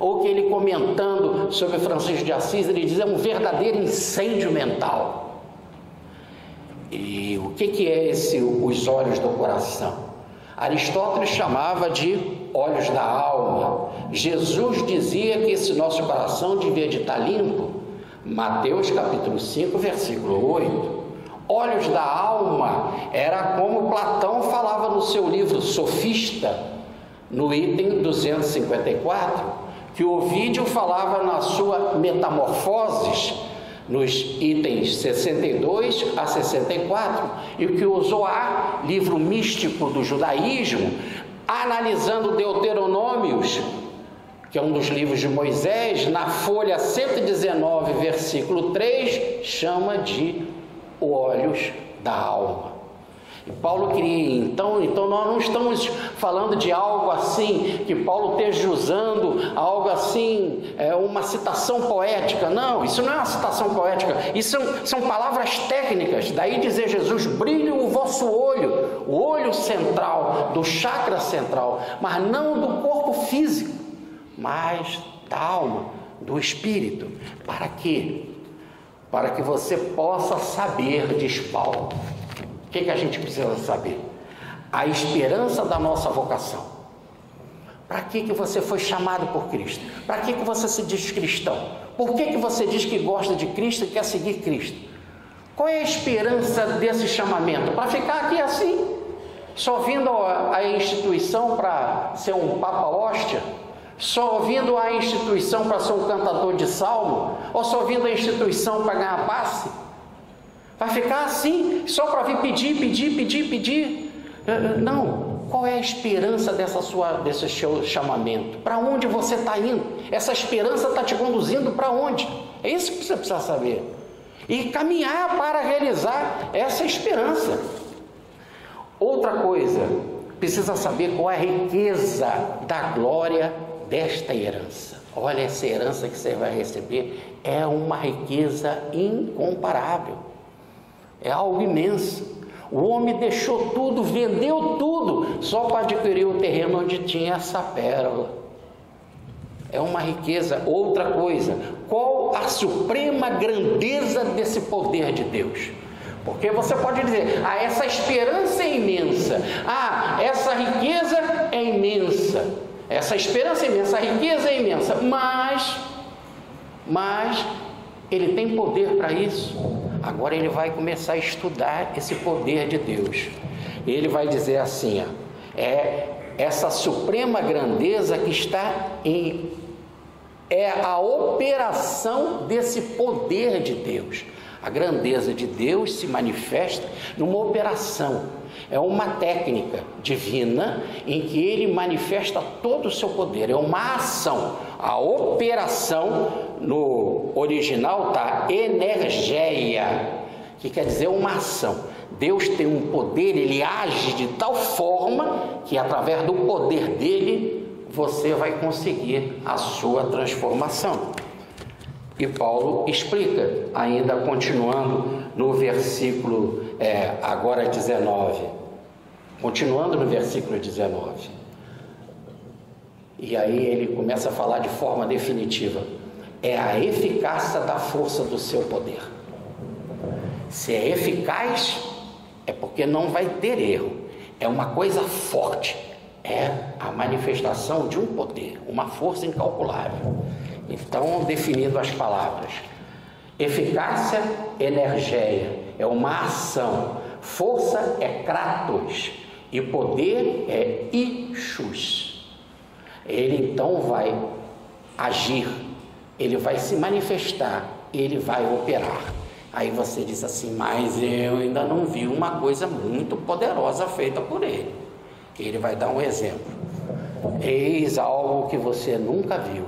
Ou que ele, comentando sobre Francisco de Assis, ele diz: é um verdadeiro incêndio mental. E o que é os olhos do coração? Aristóteles chamava de olhos da alma. Jesus dizia que esse nosso coração devia de estar limpo. Mateus capítulo 5, versículo 8. Olhos da alma era como Platão falava no seu livro Sofista, no item 254, que Ovídio falava na sua Metamorfoses, nos itens 62 a 64, e que o Zohar, livro místico do judaísmo, analisando Deuteronômios, que é um dos livros de Moisés, na folha 119, versículo 3, chama de olhos da alma. E Paulo queria, então nós não estamos falando de algo assim, que Paulo esteja usando algo assim, uma citação poética. Não, isso não é uma citação poética, isso são palavras técnicas. Daí dizer Jesus: brilhe o vosso olho, o olho central, do chakra central, mas não do corpo físico, mas da alma, do espírito. Para quê? Para que você possa saber, diz Paulo. O que a gente precisa saber? A esperança da nossa vocação. Para que você foi chamado por Cristo? Para que você se diz cristão? Por que você diz que gosta de Cristo e quer seguir Cristo? Qual é a esperança desse chamamento? Para ficar aqui assim, só vindo a instituição para ser um Papa Hóstia? Só vindo a instituição para ser um cantador de salmo? Ou só vindo a instituição para ganhar passe? Vai ficar assim, só para vir pedir? Não. Qual é a esperança desse seu chamamento? Para onde você está indo? Essa esperança está te conduzindo para onde? É isso que você precisa saber. E caminhar para realizar essa esperança. Outra coisa, precisa saber qual é a riqueza da glória desta herança. Olha, essa herança que você vai receber é uma riqueza incomparável. É algo imenso. O homem deixou tudo, vendeu tudo, só para adquirir o terreno onde tinha essa pérola. É uma riqueza. Outra coisa, qual a suprema grandeza desse poder de Deus? Porque você pode dizer: essa esperança é imensa, essa riqueza é imensa, essa esperança é imensa, a riqueza é imensa, mas ele tem poder para isso. Agora ele vai começar a estudar esse poder de Deus. Ele vai dizer assim: essa suprema grandeza que está é a operação desse poder de Deus. A grandeza de Deus se manifesta numa operação. É uma técnica divina em que ele manifesta todo o seu poder. É uma ação. A operação no original está energeia, que quer dizer uma ação. Deus tem um poder, ele age de tal forma que através do poder dele você vai conseguir a sua transformação. E Paulo explica, ainda continuando no versículo agora 19, continuando no versículo 19, e aí ele começa a falar de forma definitiva: é a eficácia da força do seu poder. Se é eficaz, é porque não vai ter erro, é uma coisa forte, é a manifestação de um poder, uma força incalculável. Então, definindo as palavras: eficácia, energeia, é uma ação. Força é kratos e poder é ischus. Ele então vai agir, ele vai se manifestar, ele vai operar. Aí você diz assim: mas eu ainda não vi uma coisa muito poderosa feita por ele. Ele vai dar um exemplo. Eis algo que você nunca viu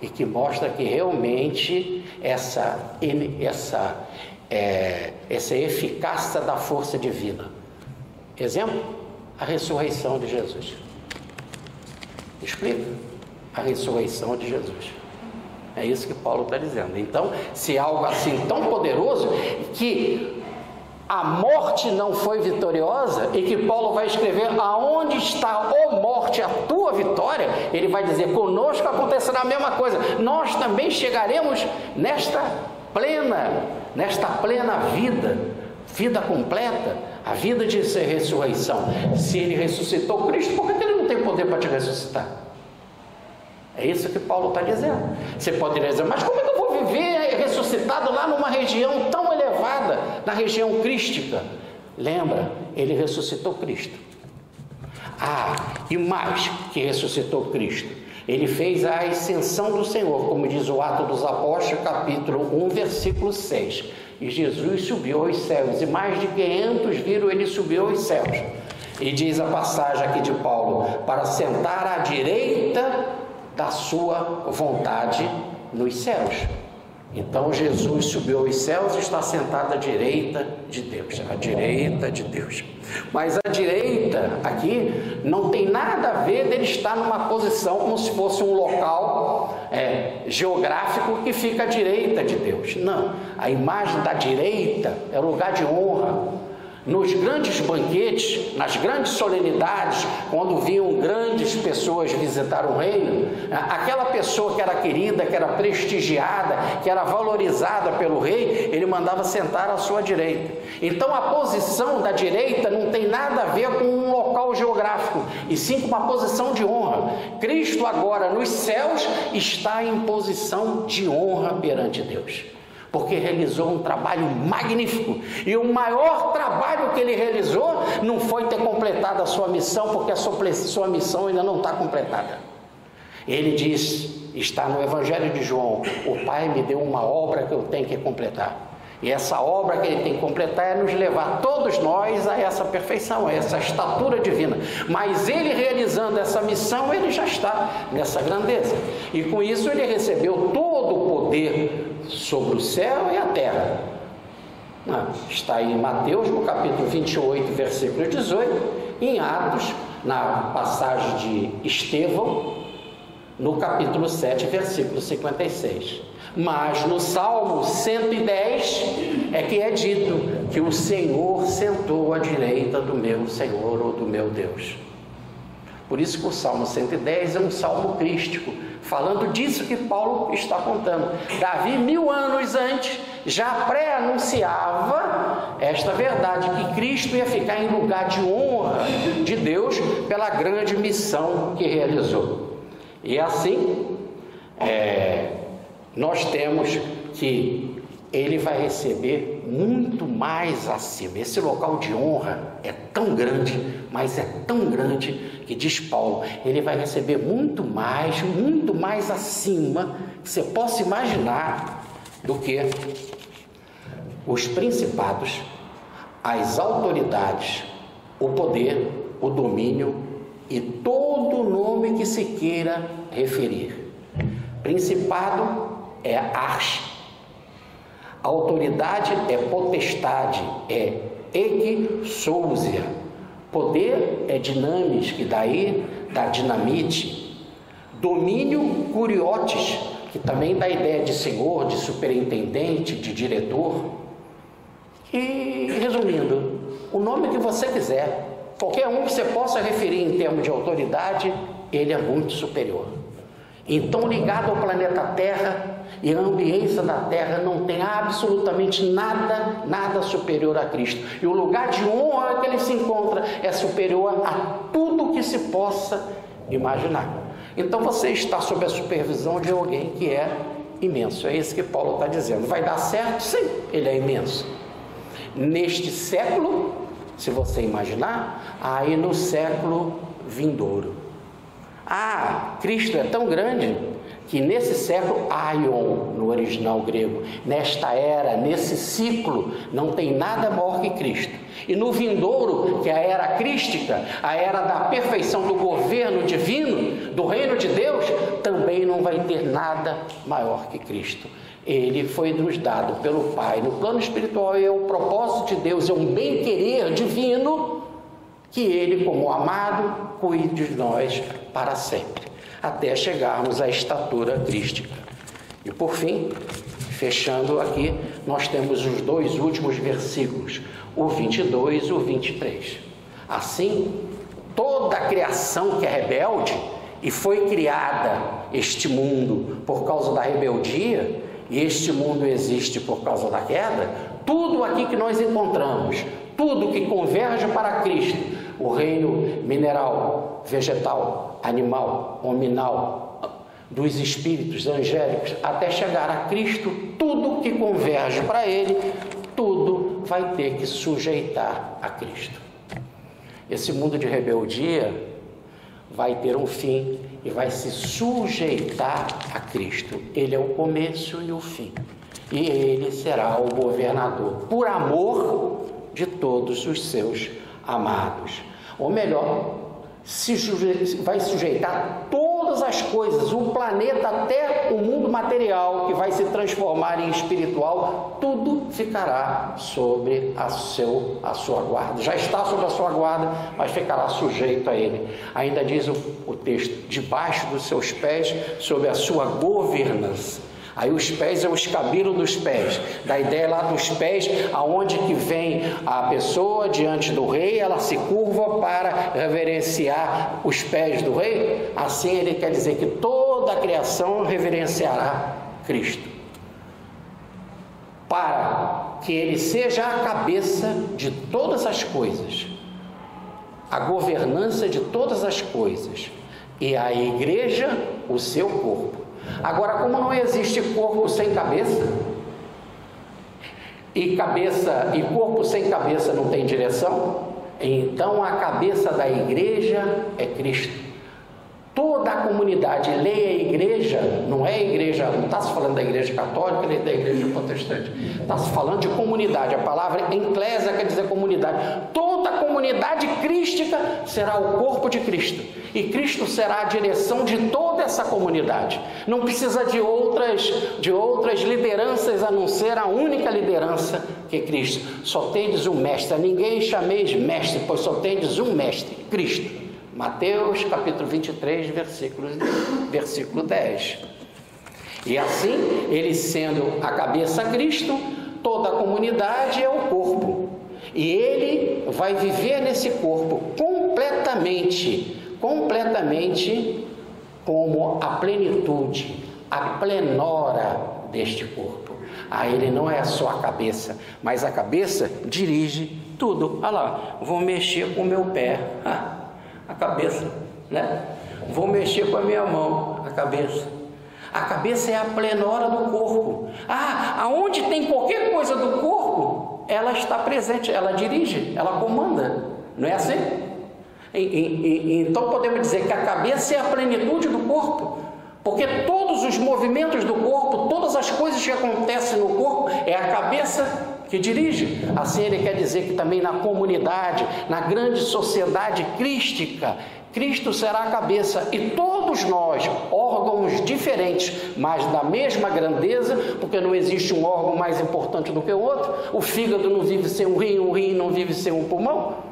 e que mostra que realmente essa eficácia da força divina. Exemplo: a ressurreição de Jesus. Explica. a ressurreição de Jesus. É isso que Paulo está dizendo. Então, se algo assim tão poderoso, que a morte não foi vitoriosa, e que Paulo vai escrever: aonde está, ó morte, a tua vitória? Ele vai dizer: conosco acontecerá a mesma coisa, nós também chegaremos nesta plena vida completa, a vida de ressurreição. Se ele ressuscitou Cristo, por que ele não tem poder para te ressuscitar? É isso que Paulo está dizendo. Você pode dizer: mas como é que eu vou viver ressuscitado lá numa região tão elevada, na região crística? Lembra, ele ressuscitou Cristo. E mais que ressuscitou Cristo, ele fez a ascensão do Senhor, como diz o Atos dos Apóstolos, capítulo 1, versículo 6. E Jesus subiu aos céus, e mais de 500 viram ele subir aos céus. E diz a passagem aqui de Paulo: para sentar à direita da sua vontade nos céus. Então Jesus subiu aos céus e está sentado à direita de Deus, à direita de Deus. Mas a direita aqui não tem nada a ver dele estar numa posição como se fosse um local geográfico que fica à direita de Deus. Não, a imagem da direita é lugar de honra. Nos grandes banquetes, nas grandes solenidades, quando vinham grandes pessoas visitar o reino, aquela pessoa que era querida, que era prestigiada, que era valorizada pelo rei, ele mandava sentar à sua direita. Então a posição da direita não tem nada a ver com um local geográfico, e sim com uma posição de honra. Cristo agora nos céus está em posição de honra perante Deus, porque realizou um trabalho magnífico. E o maior trabalho que ele realizou não foi ter completado a sua missão, porque a sua missão ainda não está completada. Ele diz, está no Evangelho de João: o Pai me deu uma obra que eu tenho que completar. E essa obra que ele tem que completar é nos levar todos nós a essa perfeição, a essa estatura divina. Mas ele realizando essa missão, ele já está nessa grandeza. E com isso ele recebeu todo o poder sobre o céu e a terra. Está aí em Mateus, no capítulo 28, versículo 18, em Atos, na passagem de Estevão, no capítulo 7, versículo 56. Mas no Salmo 110 é que é dito que o Senhor sentou à direita do meu Senhor ou do meu Deus. Por isso que o Salmo 110 é um salmo crístico, falando disso que Paulo está contando. Davi, 1000 anos antes, já pré-anunciava esta verdade, que Cristo ia ficar em lugar de honra de Deus pela grande missão que realizou. E assim, nós temos que ele vai receber muito mais acima. Esse local de honra é tão grande, mas é tão grande, que diz Paulo, ele vai receber muito mais acima que você possa imaginar do que os principados, as autoridades, o poder, o domínio e todo o nome que se queira referir. Principado é arche, autoridade é potestade, é exousia, poder é dinamis, que daí dá dinamite, domínio curiotes, que também dá ideia de senhor, de superintendente, de diretor. E resumindo, o nome que você quiser, qualquer um que você possa referir em termos de autoridade, ele é muito superior. Então, ligado ao planeta Terra e à ambiência da Terra, não tem absolutamente nada superior a Cristo. E o lugar de honra que ele se encontra é superior a tudo que se possa imaginar. Então, você está sob a supervisão de alguém que é imenso. É isso que Paulo está dizendo. Vai dar certo? Sim, ele é imenso. Neste século, se você imaginar, aí no século vindouro. Cristo é tão grande que nesse século, aion, no original grego, nesta era, nesse ciclo, não tem nada maior que Cristo. E no vindouro, que é a era crística, a era da perfeição do governo divino, do reino de Deus, também não vai ter nada maior que Cristo. Ele foi nos dado pelo Pai no plano espiritual, e é o propósito de Deus, é um bem-querer divino, que ele, como amado, cuide de nós para sempre. até chegarmos à estatura crística. E por fim, fechando aqui, nós temos os 2 últimos versículos, o 22 e o 23. Assim, toda a criação que é rebelde, e foi criada este mundo por causa da rebeldia, e este mundo existe por causa da queda, tudo aqui que nós encontramos, tudo que converge para Cristo, o reino mineral, vegetal, animal, hominal, dos espíritos angélicos, até chegar a Cristo, tudo que converge para Ele, tudo vai ter que sujeitar a Cristo. Esse mundo de rebeldia vai ter um fim e vai se sujeitar a Cristo. Ele é o começo e o fim. E Ele será o governador, por amor de todos os seus amados. Ou melhor, vai sujeitar todas as coisas, o planeta até o mundo material, que vai se transformar em espiritual, tudo ficará sobre a sua guarda. Já está sob a sua guarda, mas ficará sujeito a Ele. Ainda diz o texto, debaixo dos seus pés, sob a sua governança. Aí os pés é o escabelo dos pés, da ideia lá dos pés, aonde que vem a pessoa diante do rei, ela se curva para reverenciar os pés do rei. Assim ele quer dizer que toda a criação reverenciará Cristo, para que ele seja a cabeça de todas as coisas, a governança de todas as coisas, e a igreja o seu corpo. Agora, como não existe corpo sem cabeça, e corpo sem cabeça não tem direção, então a cabeça da igreja é Cristo. Toda a comunidade, leia a igreja, não é igreja, não está se falando da igreja católica nem da igreja protestante, está se falando de comunidade. A palavra eclésia quer dizer comunidade. Toda a comunidade crística será o corpo de Cristo, e Cristo será a direção de toda essa comunidade. Não precisa de outras lideranças, a não ser a única liderança que é Cristo. Só tendes um mestre, a ninguém chameis mestre, pois só tendes um mestre, Cristo. Mateus capítulo 23, versículo 10. E assim, ele sendo a cabeça Cristo, toda a comunidade é o corpo. E ele vai viver nesse corpo completamente como a plenitude, a plenora deste corpo. Ele não é só a cabeça, mas a cabeça dirige tudo. Olha lá, vou mexer com o meu pé. A cabeça, né? Vou mexer com a minha mão, a cabeça. A cabeça é a plenora do corpo. Aonde tem qualquer coisa do corpo, ela está presente, ela dirige, ela comanda. Não é assim? Então podemos dizer que a cabeça é a plenitude do corpo, porque todos os movimentos do corpo, todas as coisas que acontecem no corpo, é a cabeça que dirige. Assim ele quer dizer que também na comunidade, na grande sociedade crística, Cristo será a cabeça, e todos nós, órgãos diferentes, mas da mesma grandeza, porque não existe um órgão mais importante do que o outro. O fígado não vive sem um rim não vive sem um pulmão.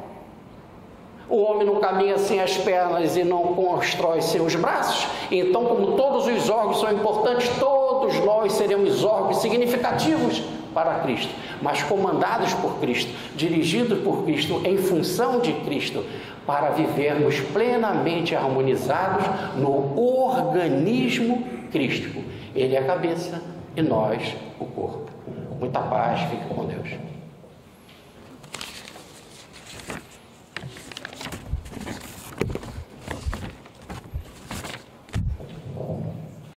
O homem não caminha sem as pernas e não constrói sem os braços. Então, como todos os órgãos são importantes, todos nós seremos órgãos significativos para Cristo, mas comandados por Cristo, dirigidos por Cristo, em função de Cristo, para vivermos plenamente harmonizados no organismo crístico. Ele é a cabeça e nós o corpo. Muita paz, fique com Deus.